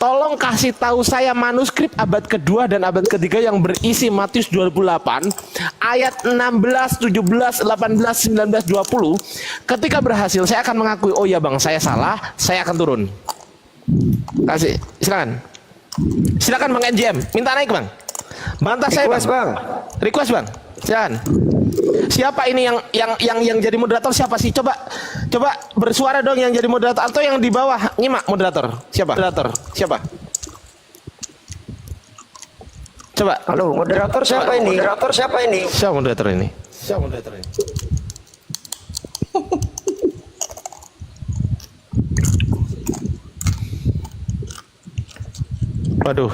Tolong kasih tahu saya manuskrip abad kedua dan abad ketiga yang berisi Matius 28 ayat 16, 17, 18, 19, 20. Ketika berhasil saya akan mengakui, oh ya Bang, saya salah, saya akan turun. Kasih, silakan Bang NJM, minta naik Bang. Bantah saya Bang. Request Bang. Silakan. Siapa ini yang jadi moderator, siapa sih? Coba bersuara dong yang jadi moderator atau yang di bawah nyimak moderator. Siapa? Siapa? Coba. Halo, moderator siapa ini? Siapa moderator ini? Waduh.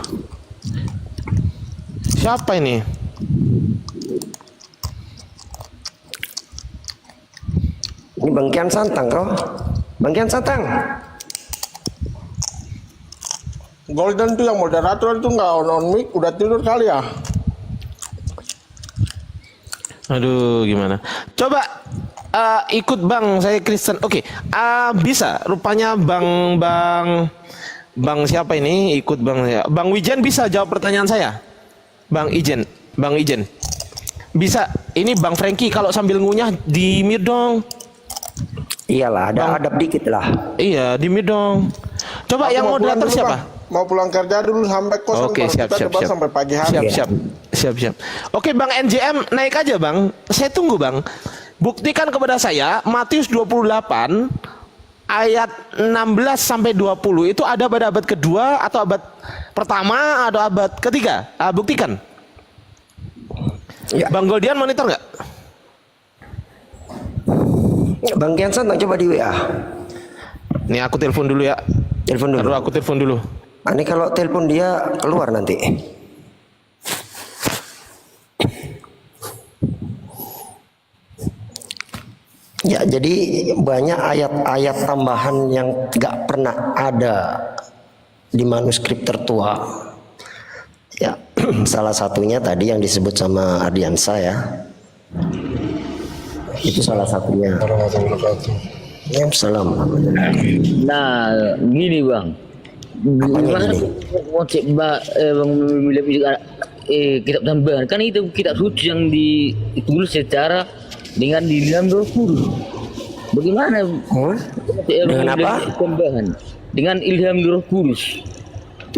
Siapa ini? Ini Bang Kian Santang kau. Bang Kian Santang. Golden tuh yang moderator itu nggak on mic, udah tidur kali ya. Aduh, gimana? Coba ikut Bang, saya Kristen. Oke, bisa. Rupanya Bang siapa ini ikut Bang ya? Bang Wijen bisa jawab pertanyaan saya. Bang Ijen. Bisa. Ini Bang Franky kalau sambil ngunyah di mute dong. Iyalah, ada adab dikit lah. Iya, di mute dong. Coba yang moderator siapa? Mau pulang kerja dulu sampai kosong. Oke, siap. Sampai pagi hari. Siap. Oke, Bang NJM naik aja Bang. Saya tunggu Bang. Buktikan kepada saya Matius 28 ayat 16 sampai 20 itu ada pada abad kedua atau abad pertama atau abad ketiga? Buktikan. Ya. Bang Goldian monitor nggak? Bang Kian Santang coba di WA. Nih aku telepon dulu ya. Telepon dulu. Aku telepon dulu. Ini kalau telepon dia keluar nanti. Ya, jadi banyak ayat-ayat tambahan yang gak pernah ada di manuskrip tertua. Ya, salah satunya tadi yang disebut sama Ardiansa ya. Itu salah satunya. Salam. Nah, gini Bang. Gimana konsep Bang kitab tambahan? Kan itu kitab suci yang ditulis secara dengan ilham Roh Kudus. Bagaimana? Dengan apa? Tambahan dengan ilham Roh Kudus.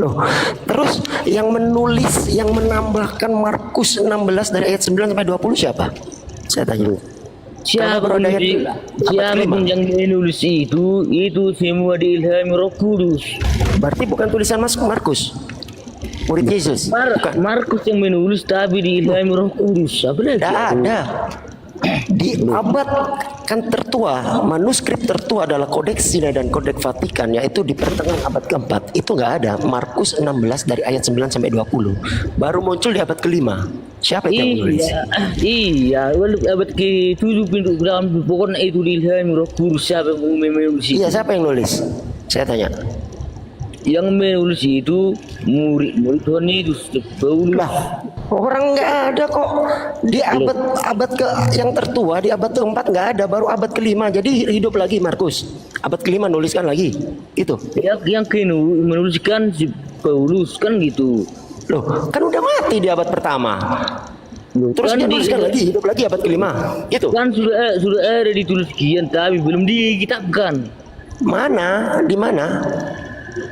Loh, terus yang menulis, yang menambahkan Markus 16 dari ayat 9 sampai 20 siapa? Saya tanya dulu. Siapa yang menulis itu semua diilhami Roh Kudus. Berarti bukan tulisan Mas Markus. Murid Yesus. Bukan. Markus yang menulis tapi diilhami Roh Kudus. Apa lagi? Tidak ada. Di abad kan tertua, manuskrip tertua adalah Kodeks Sinai dan Kodeks Vatikan, yaitu di pertengahan abad keempat. Itu nggak ada. Markus 16 dari ayat 9 sampai 20. Baru muncul di abad kelima. Siapa itu yang menulis? Iya, abad ke-7 pintu dalam pokoknya itu diilhami Roh Kudus. Siapa yang menulis itu? Iya, siapa yang nulis? Saya tanya. Yang menulis itu murid Tuhan Yesus, Paulus. Lah, orang nggak ada kok di abad ke yang tertua, di abad keempat nggak ada, baru abad kelima. Jadi hidup lagi Markus. Abad kelima nuliskan lagi. Itu. Yang menuliskan si Paulus kan gitu. Loh, kan udah mati di abad pertama. Terus Kan dia nuliskan lagi, hidup lagi abad kelima. Itu. Kan sudah ada ditulis sekian tapi belum dikitabkan. Mana? Di mana?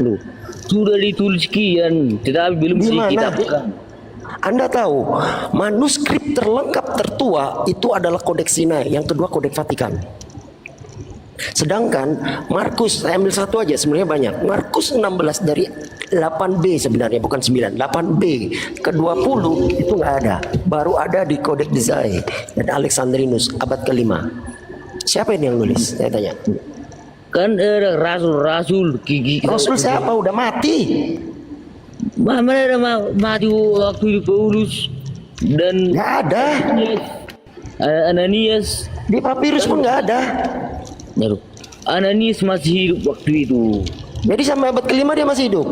Loh, sudah ditulis sekian tetapi belum Di mana? dikitabkan. Anda tahu, manuskrip terlengkap tertua itu adalah Kodeks Sinai, yang kedua Kodeks Vatikan. Sedangkan Markus, saya ambil satu aja, sebenarnya banyak. Markus 16 dari 8b sebenarnya, bukan 9, 8b ke 20 itu nggak ada. Baru ada di Kodeks Desai dan Alexandrinus abad kelima. Siapa ini yang nulis? Saya tanya. Kan ada rasul-rasul gigi. Rasul siapa? Udah mati. Mana ada mati waktu itu Paulus dan Nggak ada. Ananias. Di papirus pun nggak ada. Aduh, Ananias masih hidup waktu itu. Jadi sampai abad kelima dia masih hidup.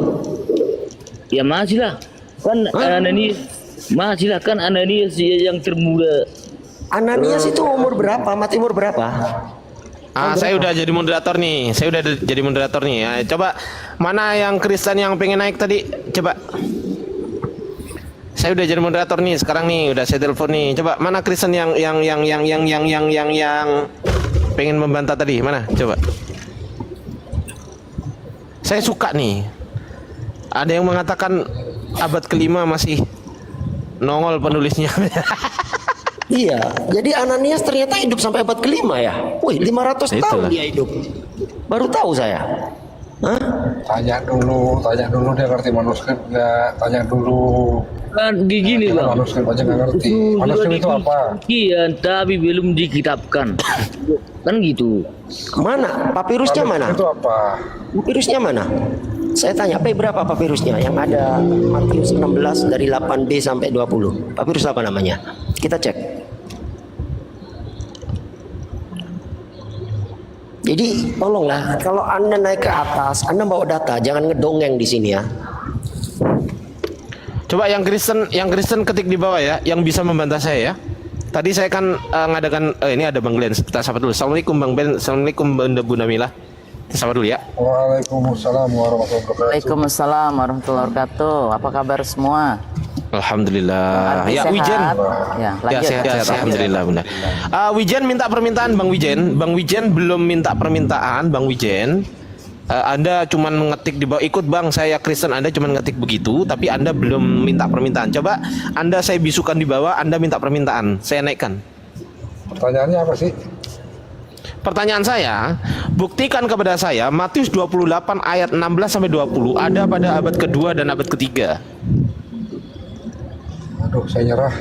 Ya masih lah. Kan Ananias masih lah, kan Ananias yang termuda. Ananias itu umur berapa? Mati umur berapa? Saya udah jadi moderator nih. Ya, coba mana yang Kristen yang pengen naik tadi? Coba. Saya udah jadi moderator nih sekarang nih, udah saya telepon nih. Coba mana Kristen yang pengen membantah tadi? Mana? Coba. Saya suka nih. Ada yang mengatakan abad kelima masih nongol penulisnya. Iya, jadi Ananias ternyata hidup sampai abad kelima ya. Wih, 500 tahun dia hidup. Baru tahu saya. Hah? Tanya dulu dia ngerti manuskrip nggak? Tanya dulu. Kan gini Jangan bang. manuskrip aja nggak ngerti. Manuskrip itu apa? Sekian tapi belum dikitabkan. Kan gitu. Mana? Papirusnya mana? Manuskrip itu apa? Papirusnya mana? Saya tanya, P berapa papirusnya? Yang ada Matius 16 dari 8b sampai 20. Papirus apa namanya? Kita cek. Jadi tolonglah, kalau Anda naik ke atas, Anda bawa data, jangan ngedongeng di sini ya. Coba yang Kristen ketik di bawah ya, yang bisa membantah saya ya. Tadi saya kan ngadakan ini ada Bang Glenn, kita sapa dulu. Assalamualaikum Bang Ben, assalamualaikum Bu Nabila. Kita sapa dulu ya. Waalaikumsalam warahmatullahi wabarakatuh. Waalaikumsalam warahmatullahi wabarakatuh. Apa kabar semua? Alhamdulillah. Arti Ya sehat? Wijen. Ya, lanjut. Sehat. Alhamdulillah benar. Wijen minta permintaan Bang Wijen. Bang Wijen belum minta permintaan Bang Wijen. Anda cuman ngetik di bawah ikut Bang saya Kristen, Anda cuman ngetik begitu tapi Anda belum minta permintaan. Coba Anda saya bisukan di bawah, Anda minta permintaan, saya naikkan. Pertanyaannya apa sih? Pertanyaan saya, buktikan kepada saya Matius 28 ayat 16 sampai 20 ada pada abad kedua dan abad ketiga. Aduh, saya nyerah.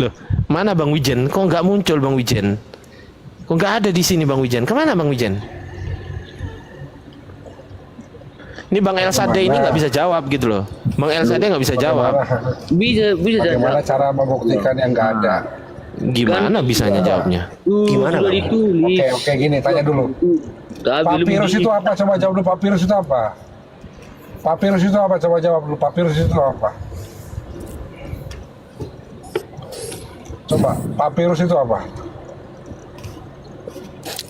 Loh, mana Bang Wijen? Kok nggak muncul Bang Wijen? Kok nggak ada di sini Bang Wijen? Kemana Bang Wijen? Ini Bang Elsade ini nggak bisa jawab gitu loh. Bang Elsade nggak bisa jawab. Bisa Bagaimana cara membuktikan yang nggak ada? Gimana bisanya jawabnya? Gimana, sudah Bang? ditulis. Oke, gini, tanya dulu. Tapi belum Papirus itu apa? Coba jawab dulu, papirus itu apa? Papirus itu apa? Coba jawab dulu, papirus itu apa? Coba, papirus itu apa?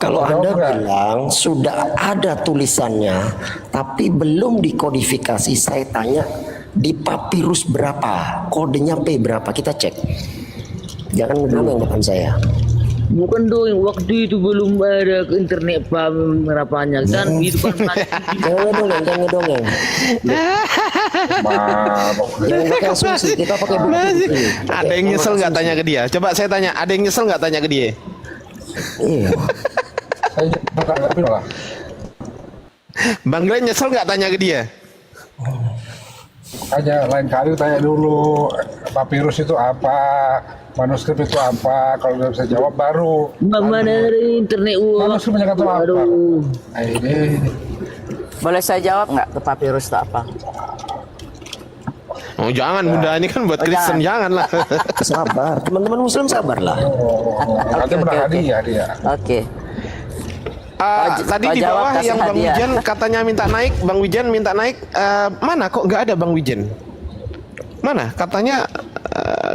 Kalau Jawab Anda nggak? bilang sudah ada tulisannya, tapi belum dikodifikasi, saya tanya di papirus berapa, kodenya P berapa, kita cek. Jangan ngedongeng depan saya. Bukan dong, waktu itu belum ada internet penerapannya kan itu kan Jangan ngedongeng. Jangan pakai asumsi, kita pakai bukti. Ada yang nyesel nggak tanya ke dia? Coba saya tanya, ada yang nyesel nggak tanya ke dia? Iya. Saya nggak lah. Bang Glenn nyesel nggak tanya ke dia? Makanya lain kali tanya dulu papirus itu apa, manuskrip itu apa. Kalau udah bisa jawab baru. Mana dari internet Manuskrip punya kata apa? Nah, ini Boleh saya jawab nggak ke papirus itu apa? Oh jangan Bunda, ini kan buat Kristen, jangan lah. Sabar, teman-teman Muslim sabarlah. nanti oke, menang oke. hadiah dia. Oke. Tadi Kau di jawab, bawah kasih yang Bang hadiah. Wijen katanya minta naik, Bang Wijen minta naik, mana kok nggak ada Bang Wijen? Mana? Katanya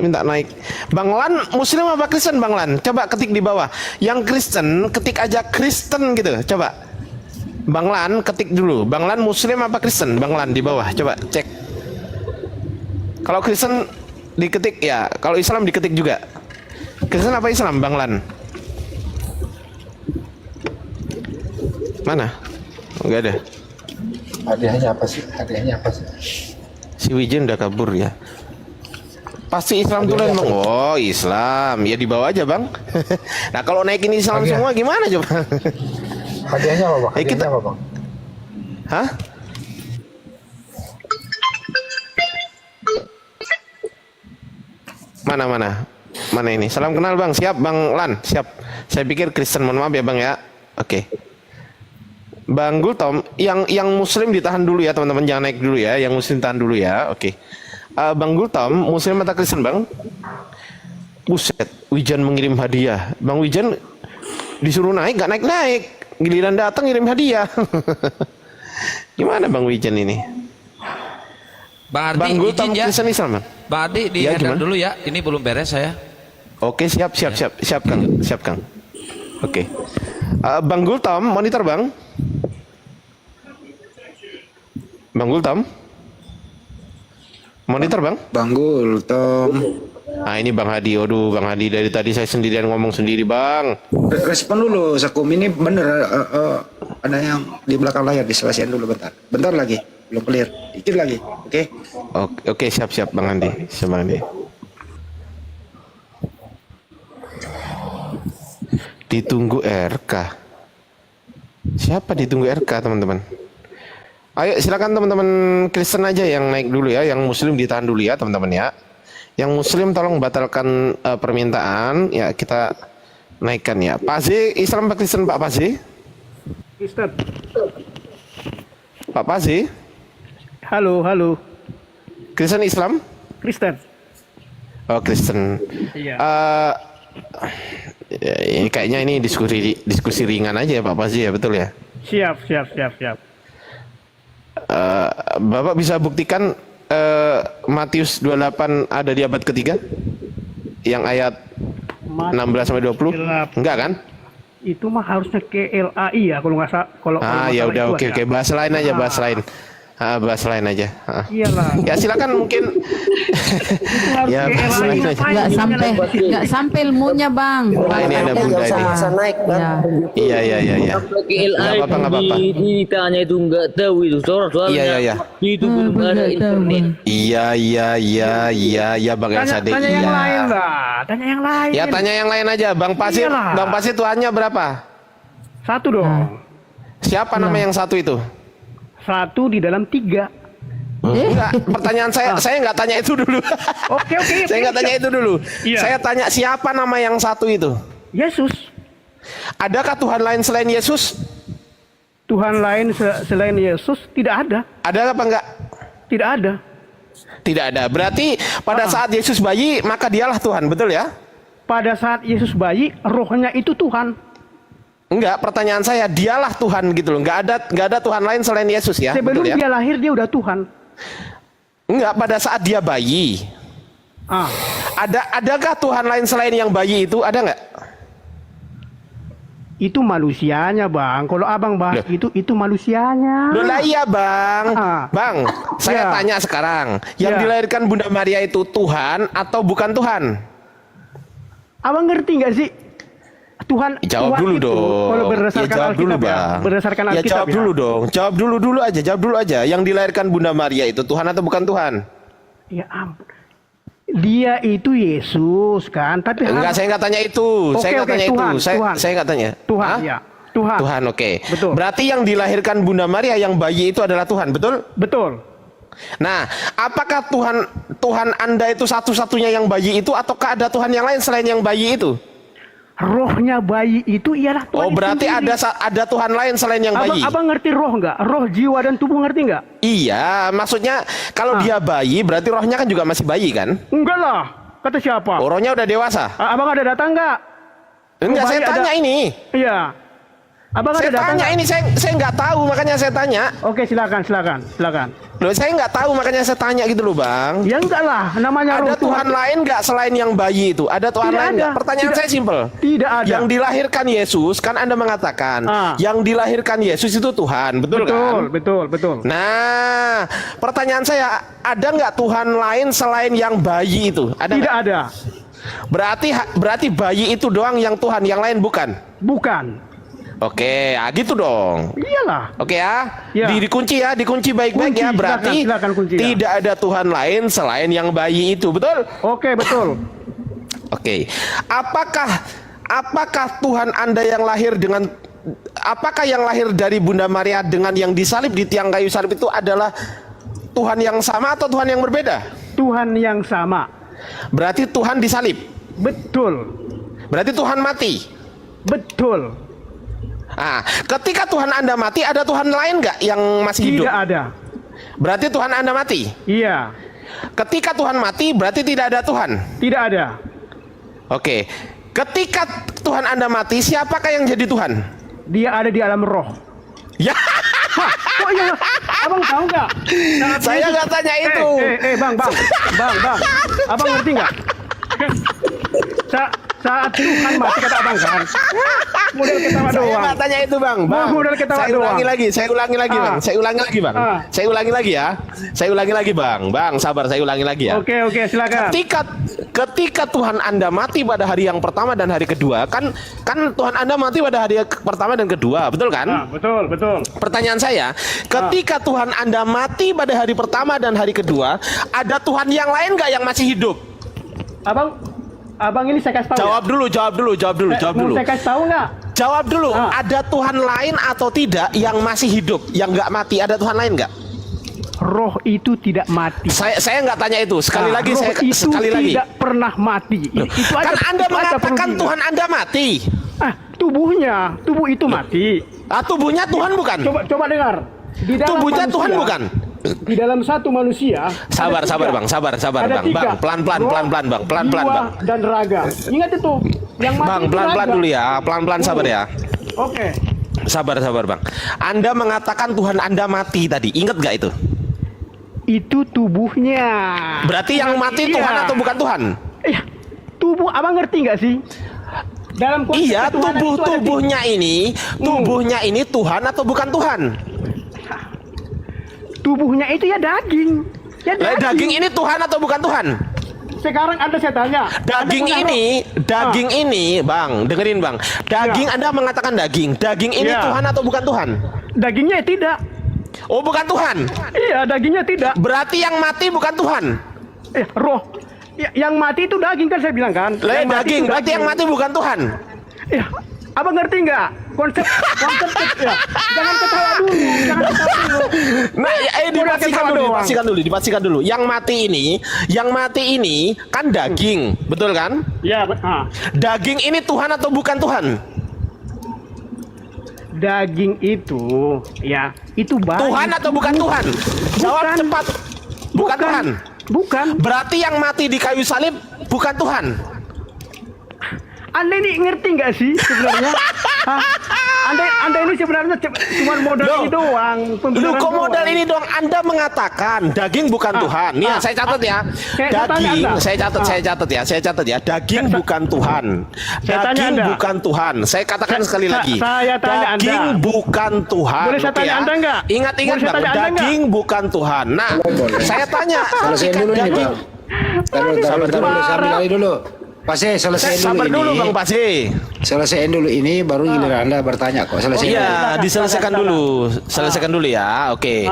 minta naik. Bang Lan, Muslim apa Kristen Bang Lan? Coba ketik di bawah. Yang Kristen, ketik aja Kristen gitu. Coba. Bang Lan, ketik dulu. Bang Lan, Muslim apa Kristen? Bang Lan di bawah. Coba cek. Kalau Kristen diketik ya, kalau Islam diketik juga. Kristen apa Islam Bang Lan? Mana? Oh, nggak ada. Hadiahnya apa sih? Hadiahnya apa sih? Si Wijen udah kabur ya. Pasti Islam tuh Bang. Oh Islam, ya dibawa aja Bang. Nah kalau naikin Islam Hadiah. semua gimana coba? Hadiahnya apa, Bang? Eh, kita- Hadiahnya apa, Bang? Hah? Mana ini? Salam kenal Bang, siap Bang Lan, siap. Saya pikir Kristen, mohon maaf ya Bang ya. Oke. Bang Gultom, yang Muslim ditahan dulu ya teman-teman, jangan naik dulu ya. Yang Muslim tahan dulu ya. Oke. Bang Gultom, Muslim atau Kristen Bang? Buset, Wijan mengirim hadiah. Bang Wijan disuruh naik, nggak naik-naik. Giliran datang ngirim hadiah. Gimana Bang Wijan ini? Bang Ardi, Bang Gultom izin ya. Kristen Islam Bang? Bang Ardi di Ya, handle gimana? dulu ya. Ini belum beres saya. Oke, siap Kang. Oke. Bang Gultom, monitor Bang. Bang Gultom. Monitor Bang. Banggul, Tom. Nah ini Bang Hadi, aduh Bang Hadi dari tadi saya sendirian ngomong sendiri Bang. Respon dulu, Sakum ini bener. Ada yang di belakang layar, diselesaikan dulu bentar. Bentar lagi, belum clear. Dikit lagi, oke? Oke, siap Bang Andi, siap Bang Andi. Ditunggu RK. Siapa ditunggu RK teman-teman? Ayo silakan teman-teman Kristen aja yang naik dulu ya, yang Muslim ditahan dulu ya teman-teman ya. Yang Muslim tolong batalkan permintaan ya, kita naikkan ya. Pak Z, Islam apa Kristen Pak Z? Kristen. Pak Z? Halo. Kristen Islam? Kristen. Oh Kristen. Iya. Ya, ini kayaknya ini diskusi ringan aja ya Pak Pazi ya, betul ya? Siap. Bapak bisa buktikan Matius 28 ada di abad ketiga? Yang ayat 16 sampai 20? Enggak kan? Itu mah harusnya ke LAI ya kalau nggak salah. Kalau Ya udah, oke, bahas lain aja, Ah. bahas lain. Bahas lain aja. Iyalah. Ya silakan mungkin. Ya bahas lain aja. Nggak sampai ilmunya bang. Nah, ini ada Bunda ini. naik, Bang. Iya. KLI Nggak apa-apa. ditanya itu nggak tahu itu soalnya Iya. itu belum ada internet. Iya Bang Elsade. Tanya yang lain lah. Tanya yang lain. Ya tanya yang lain aja, Bang Pasir. Iyalah. Bang Pasir tuannya berapa? Satu dong. Siapa nama yang satu itu? Satu di dalam 3. Enggak, pertanyaan saya nggak tanya itu dulu. Oke. Saya nggak tanya itu dulu. Iya. Saya tanya siapa nama yang satu itu? Yesus. Adakah Tuhan lain selain Yesus? Tuhan lain selain Yesus tidak ada. Ada apa enggak? Tidak ada. Tidak ada. Berarti pada saat Yesus bayi maka dialah Tuhan, betul ya? Pada saat Yesus bayi, rohnya itu Tuhan. Enggak, pertanyaan saya dialah Tuhan gitu loh. Enggak ada Tuhan lain selain Yesus ya. Sebelum betul ya? dia lahir dia udah Tuhan. Enggak, pada saat dia bayi. Adakah Tuhan lain selain yang bayi itu? Ada enggak? Itu manusianya bang. Kalau abang bahas itu manusianya. Loh lah iya bang. Bang, saya tanya sekarang. Yang dilahirkan Bunda Maria itu Tuhan atau bukan Tuhan? Abang ngerti nggak sih? Tuhan Jawab Tuhan dulu itu, dong. Kalau berdasarkan jawab Alkitab dulu ya, bang. berdasarkan Alkitab jawab dulu dong. Jawab dulu aja. Yang dilahirkan Bunda Maria itu Tuhan atau bukan Tuhan? Ya ampun. Dia itu Yesus kan, tapi Enggak, saya nggak tanya itu. Saya nggak tanya itu. Saya nggak tanya. Tuhan Hah? ya. Tuhan. Tuhan, oke. Betul. Berarti yang dilahirkan Bunda Maria yang bayi itu adalah Tuhan, betul? Betul. Nah, apakah Tuhan Anda itu satu-satunya yang bayi itu, ataukah ada Tuhan yang lain selain yang bayi itu? Rohnya bayi itu ialah Tuhan. Oh, berarti sendiri. ada Tuhan lain selain yang bayi. Abang ngerti roh nggak? Roh, jiwa dan tubuh ngerti nggak? Iya, maksudnya kalau dia bayi berarti rohnya kan juga masih bayi kan? Enggak lah. Kata siapa? Oh, rohnya udah dewasa. Abang ada data nggak? Enggak, saya tanya ini. Iya. Abang Saya ada data tanya nggak? ini, saya nggak tahu makanya saya tanya. Oke, silakan. Loh, saya nggak tahu makanya saya tanya gitu loh, Bang. Ya enggak lah, namanya Ada roh Tuhan lain nggak selain yang bayi itu? Ada Tuhan Tidak lain ada. nggak? Pertanyaan Tidak. saya simpel. Tidak ada. Yang dilahirkan Yesus kan Anda mengatakan yang dilahirkan Yesus itu Tuhan, betul kan? Betul. Nah, pertanyaan saya, ada nggak Tuhan lain selain yang bayi itu? Ada Tidak nggak? ada. Berarti bayi itu doang yang Tuhan, yang lain bukan? Bukan. Oke, gitu dong. Iyalah. Oke ya, Ya. dikunci ya, dikunci baik-baik Kunci, ya. Berarti silakan kunci ya. tidak ada Tuhan lain selain yang bayi itu, betul? Oke, betul. Oke, apakah Tuhan Anda yang lahir dengan, apakah yang lahir dari Bunda Maria dengan yang disalib di tiang kayu salib itu adalah Tuhan yang sama atau Tuhan yang berbeda? Tuhan yang sama. Berarti Tuhan disalib. Betul. Berarti Tuhan mati. Betul. Nah, ketika Tuhan Anda mati, ada Tuhan lain nggak yang masih hidup? Tidak ada. Berarti Tuhan Anda mati. Iya. Ketika Tuhan mati, berarti tidak ada Tuhan. Tidak ada. Oke. Ketika Tuhan Anda mati, siapakah yang jadi Tuhan? Dia ada di alam roh. Ya. Kok iya? Abang tahu nggak? Saya nggak tanya itu. Bang. Abang ngerti nggak? Saat Tuhan mati kata abang kan? Model ketawa doang. Saya nggak tanya itu, Bang. Model ketawa Saya ulangi doang. lagi, Bang. Saya ulangi lagi, Bang. Saya ulangi lagi ya. Saya ulangi lagi, Bang. Bang, sabar, saya ulangi lagi ya. Oke, silakan. Ketika Tuhan Anda mati pada hari yang pertama dan hari kedua, kan Tuhan Anda mati pada hari pertama dan kedua, betul kan? Betul. Pertanyaan saya, ketika Tuhan Anda mati pada hari pertama dan hari kedua, ada Tuhan yang lain nggak yang masih hidup? Abang ini saya kasih tahu. Jawab dulu. Mau saya kasih tahu nggak? Jawab dulu. Ada Tuhan lain atau tidak yang masih hidup, yang nggak mati? Ada Tuhan lain nggak? Roh itu tidak mati. Saya nggak tanya itu. Sekali lagi roh saya itu sekali lagi. tidak pernah mati. Itu Kan Anda itu mengatakan Tuhan Anda mati. Tubuh itu mati. Tubuhnya Tuhan bukan? Coba dengar. Di dalam Tubuhnya manusia, Tuhan bukan? Di dalam satu manusia. Sabar, Bang. Sabar, Bang. Bang, pelan-pelan, Bang. Pelan-pelan, Jiwa Bang. dan raga. Ingat itu. Yang mati Bang, itu pelan-pelan raga. dulu ya. Pelan-pelan sabar ya. Oke. Sabar, Bang. Anda mengatakan Tuhan Anda mati tadi. Ingat gak itu? Itu tubuhnya. Berarti yang mati Iya. Tuhan atau bukan Tuhan? Tubuh, abang ngerti nggak sih? Dalam konteks Iya, ketuhanan itu ada tubuhnya ini Tuhan atau bukan Tuhan? Tubuhnya itu ya daging. Daging ini Tuhan atau bukan Tuhan? Sekarang Anda saya tanya. Daging ini, Bang, dengerin Bang. Daging Anda mengatakan daging. Daging ini Tuhan atau bukan Tuhan? Dagingnya tidak. Oh, bukan Tuhan. Iya, dagingnya tidak. Berarti yang mati bukan Tuhan. Roh. Yang mati itu daging kan saya bilang kan. Daging, berarti yang mati bukan Tuhan. Iya. Abang ngerti nggak konsep ya? Jangan ketawa dulu. Nah, dipastikan dulu. Yang mati ini kan daging, betul kan? Iya, Daging ini Tuhan atau bukan Tuhan? Daging itu, ya, itu bayi. Tuhan atau bukan Tuhan? Jawab cepat. Bukan Tuhan. Bukan. Berarti yang mati di kayu salib bukan Tuhan. Anda ini ngerti nggak sih sebenarnya? Anda ini sebenarnya cuma modal ini doang. Kok modal ini doang? Anda mengatakan daging bukan Tuhan. Nih, saya catat ya. Daging, saya catat ya. Daging bukan Tuhan. Daging bukan Tuhan. Saya katakan sekali lagi. Daging bukan Tuhan. Boleh saya tanya Anda nggak? Ingat-ingat Bang, daging bukan Tuhan. Nah, saya tanya. Selesaiin dulu nih, Bang. Sabar dulu. Pasti selesaiin Sabar dulu dulu ini. Bang Pasti. Selesaiin dulu ini baru giliran Anda bertanya kok. Selesaiin. Iya, diselesaikan dulu. Selesaikan dulu ya. Oke.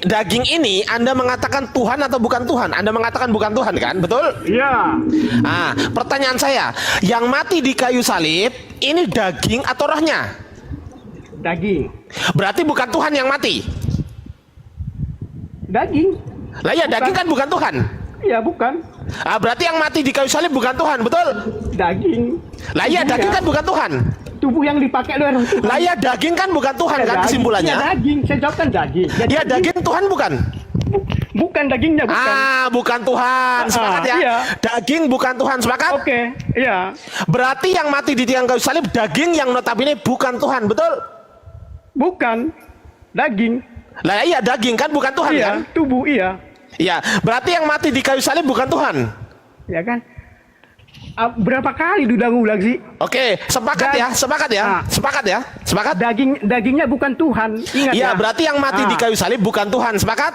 Daging ini Anda mengatakan Tuhan atau bukan Tuhan? Anda mengatakan bukan Tuhan kan? Betul? Iya. Pertanyaan saya, yang mati di kayu salib ini daging atau rohnya? Daging. Berarti bukan Tuhan yang mati. Daging. Lah ya, daging kan bukan Tuhan. Iya, bukan. Berarti yang mati di kayu salib bukan Tuhan, betul? Daging. Lah ya, daging kan bukan Tuhan. Tubuh yang dipakai oleh Tuhan. Lah ya, daging kan bukan Tuhan kan, Daging. kesimpulannya? Ya, daging. Saya jawabkan daging. Ya, daging Tuhan bukan? Bukan dagingnya, bukan. Bukan Tuhan. Sepakat ya? Iya. Daging bukan Tuhan, sepakat? Oke, iya. Berarti yang mati di tiang kayu salib daging yang notabene bukan Tuhan, betul? Bukan. Daging. Lah iya, daging kan bukan Tuhan Iya, kan? tubuh iya. Iya, berarti yang mati di kayu salib bukan Tuhan. Ya kan? Berapa kali diulang-ulang sih? Oke, sepakat ya, sepakat ya, sepakat ya, sepakat. Dagingnya bukan Tuhan. Ingat ya. Iya, berarti yang mati di kayu salib bukan Tuhan, sepakat?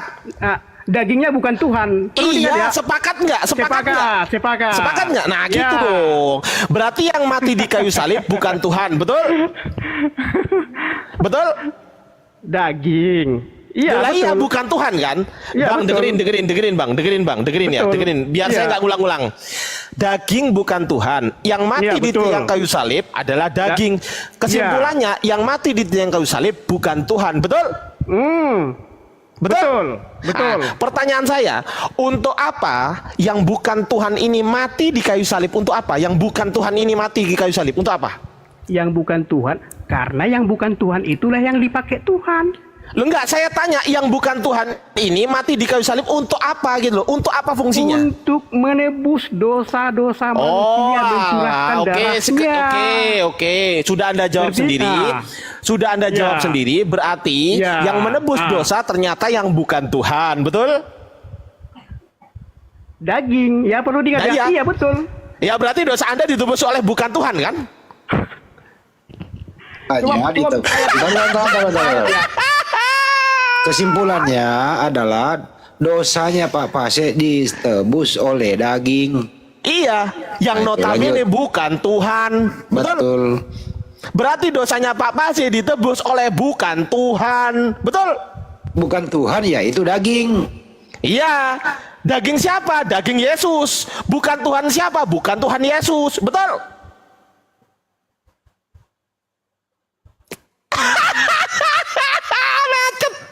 Dagingnya bukan Tuhan. Perlu Iya, ingat ya. sepakat nggak? Sepakat nggak? Sepakat. Sepakat nggak? Nah, Ya. gitu dong. Berarti yang mati di kayu salib bukan Tuhan, betul? Betul? Daging. Iya, Lah betul. iya, bukan Tuhan kan? Iya, Bang, betul. dengerin Bang, dengerin ya, Betul. dengerin. Biar Iya. saya nggak ngulang-ngulang. Daging bukan Tuhan. Yang mati Iya, di betul. tiang kayu salib adalah daging. Kesimpulannya, yang mati di tiang kayu salib bukan Tuhan, betul? Betul? Betul. Pertanyaan saya, untuk apa yang bukan Tuhan ini mati di kayu salib? Untuk apa? Yang bukan Tuhan ini mati di kayu salib? Untuk apa? Yang bukan Tuhan, karena yang bukan Tuhan itulah yang dipakai Tuhan. Lo enggak, saya tanya, yang bukan Tuhan ini mati di kayu salib untuk apa gitu loh? Untuk apa fungsinya? Untuk menebus dosa-dosa manusia dan curahkan darahnya. Oke. Sudah Anda jawab sendiri. Sudah Anda jawab sendiri, berarti yang menebus dosa ternyata yang bukan Tuhan, betul? Daging, ya perlu diingat. Iya, betul. Ya berarti dosa Anda ditebus oleh bukan Tuhan kan? Kesimpulannya adalah dosanya Pak Pasek ditebus oleh daging. Iya, yang notabene bukan Tuhan. Betul. Berarti dosanya Pak Pasek ditebus oleh bukan Tuhan. Betul? Bukan Tuhan ya, itu daging. Iya. Daging siapa? Daging Yesus. Bukan Tuhan siapa? Bukan Tuhan Yesus. Betul?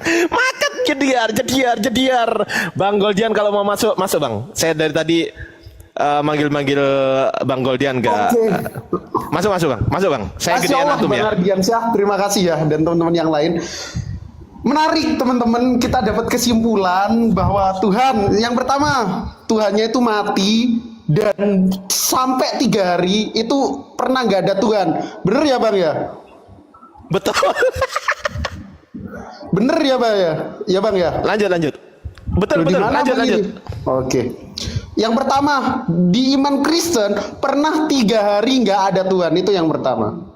Macet jediar. Bang Goldian kalau mau masuk Bang. Saya dari tadi manggil Bang Goldian enggak. Masuk Bang. Saya gedean antum ya. Bang Ardiansyah, terima kasih ya, dan teman-teman yang lain. Menarik teman-teman, kita dapat kesimpulan bahwa Tuhan yang pertama, Tuhannya itu mati dan sampai 3 hari itu pernah nggak ada Tuhan. Bener ya Bang ya? Betul. Bener ya Bang ya? Ya Bang ya? Lanjut. Betul. Lanjut. Oke. Yang pertama, di iman Kristen pernah 3 hari nggak ada Tuhan, itu yang pertama.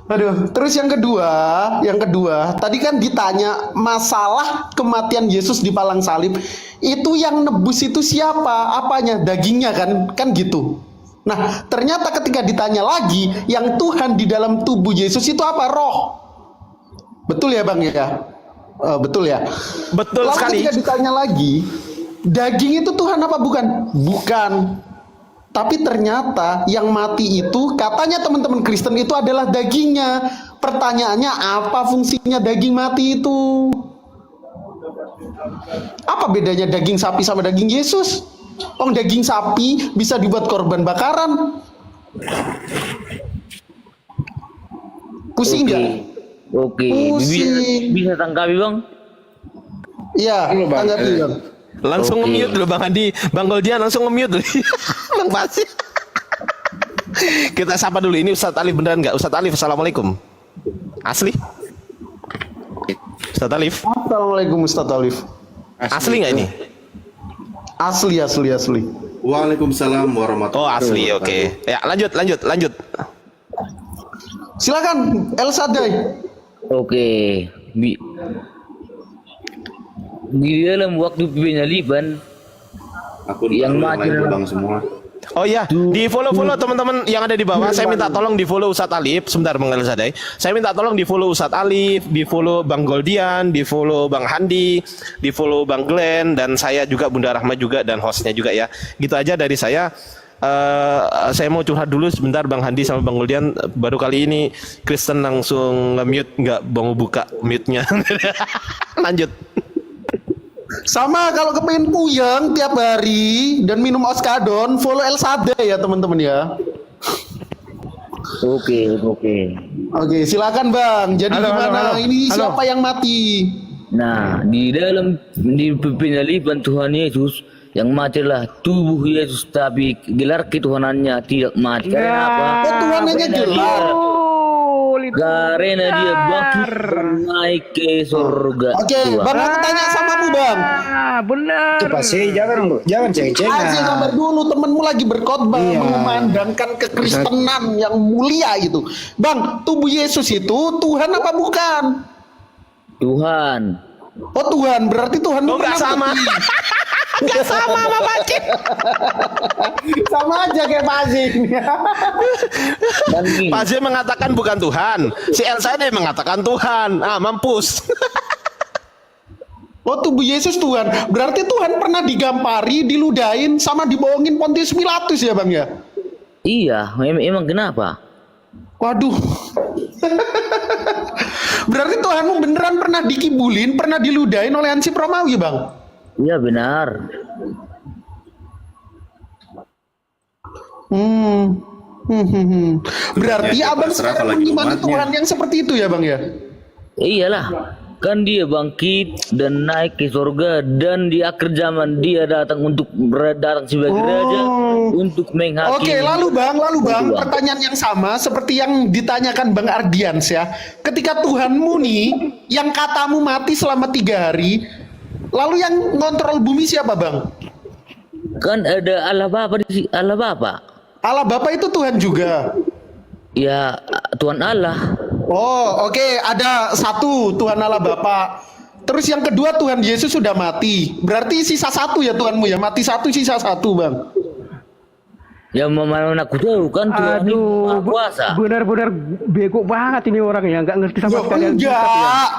Aduh, terus yang kedua, tadi kan ditanya masalah kematian Yesus di palang salib, itu yang nebus itu siapa? Apanya? Dagingnya kan gitu. Nah, ternyata ketika ditanya lagi, yang Tuhan di dalam tubuh Yesus itu apa? Roh. Betul ya Bang ya? Betul ya? Betul lalu sekali. Ketika ditanya lagi, daging itu Tuhan apa bukan? Bukan. Tapi ternyata yang mati itu katanya teman-teman Kristen itu adalah dagingnya. Pertanyaannya, apa fungsinya daging mati itu? Apa bedanya daging sapi sama daging Yesus? Daging sapi bisa dibuat korban bakaran. Pusing nggak? Oke. Pusing. Bisa tanggapi Bang? Iya, tanggapi Bang. Langsung nge-mute dulu Bang Andi. Bang Goldian langsung nge-mute dulu. Bang Pasir. Kita sapa dulu, ini Ustadz Alif beneran nggak? Ustadz Alif, assalamualaikum. Asli? Ustadz Alif. Assalamualaikum Ustadz Alif. Asli nggak ini? Asli. Waalaikumsalam warahmatullahi wabarakatuh. Oh asli, oke. Ya lanjut. Silakan El Sadai. Oke. Di dalam waktu penyaliban Aku yang mati Bang semua. Oh iya, di follow teman-teman yang ada di bawah. Saya minta tolong di follow Ustadz Alif. Sebentar Bang Elsadai. Saya minta tolong di follow Ustadz Alif, di follow Bang Goldian, di follow Bang Handi, di follow Bang Glenn, dan saya juga Bunda Rahma juga dan hostnya juga ya. Gitu aja dari saya. Saya mau curhat dulu sebentar Bang Handi sama Bang Goldian. Baru kali ini Kristen langsung nge-mute, nggak mau buka mute-nya. Lanjut. Sama kalau kepengen puyeng tiap hari dan minum oskadon, follow El Sade ya teman-teman ya. Oke, silakan Bang. Jadi gimana? Ini siapa yang mati? Nah, di penyaliban Tuhan Yesus yang matilah tubuh Yesus, tapi gelar ketuhanannya tidak mati. Karena apa? Tuhanannya gelar. Karena dia bangkit naik ke surga. Oke, Bang, aku tanya sama mu Bang. Benar. Cepat sih, jangan ceng-cengan. Kasih kabar dulu, temenmu lagi berkhotbah mengumandangkan kekristenan yang mulia gitu. Bang, tubuh Yesus itu Tuhan apa bukan? Tuhan. Oh Tuhan, berarti Tuhan nggak sama. Nggak sama sama Pacin. Sama aja kayak Pacin. Pacin mengatakan bukan Tuhan. Si Elsa ini mengatakan Tuhan. Ah, mampus. Oh tubuh Yesus Tuhan. Berarti Tuhan pernah digampari, diludahin, sama dibohongin Pontius Pilatus ya Bang ya? Iya, emang kenapa? Waduh. Berarti Tuhanmu beneran pernah dikibulin, pernah diludahin oleh Hansip Romawi Bang? Iya benar. Berarti abang sekarang mengimani Tuhan yang seperti itu ya Bang ya? Iyalah, kan dia bangkit dan naik ke surga, dan di akhir zaman dia datang sebagai raja untuk menghakimi. Oke, lalu bang, pertanyaan yang sama seperti yang ditanyakan Bang Ardians ya. Ketika Tuhanmu nih, yang katamu mati selama 3 hari, lalu yang ngontrol bumi siapa Bang? Kan ada Allah Bapa di sini, Allah Bapa. Allah Bapa itu Tuhan juga. Ya, Tuhan Allah. Oh, oke, ada satu Tuhan Allah Bapa. Terus yang kedua Tuhan Yesus sudah mati. Berarti sisa satu ya Tuhanmu ya, mati satu sisa satu Bang. Ya mana aku tahu kan Tuhan itu Maha Kuasa. Benar-benar bego banget ini orang ya, nggak ngerti sama sekali. Enggak.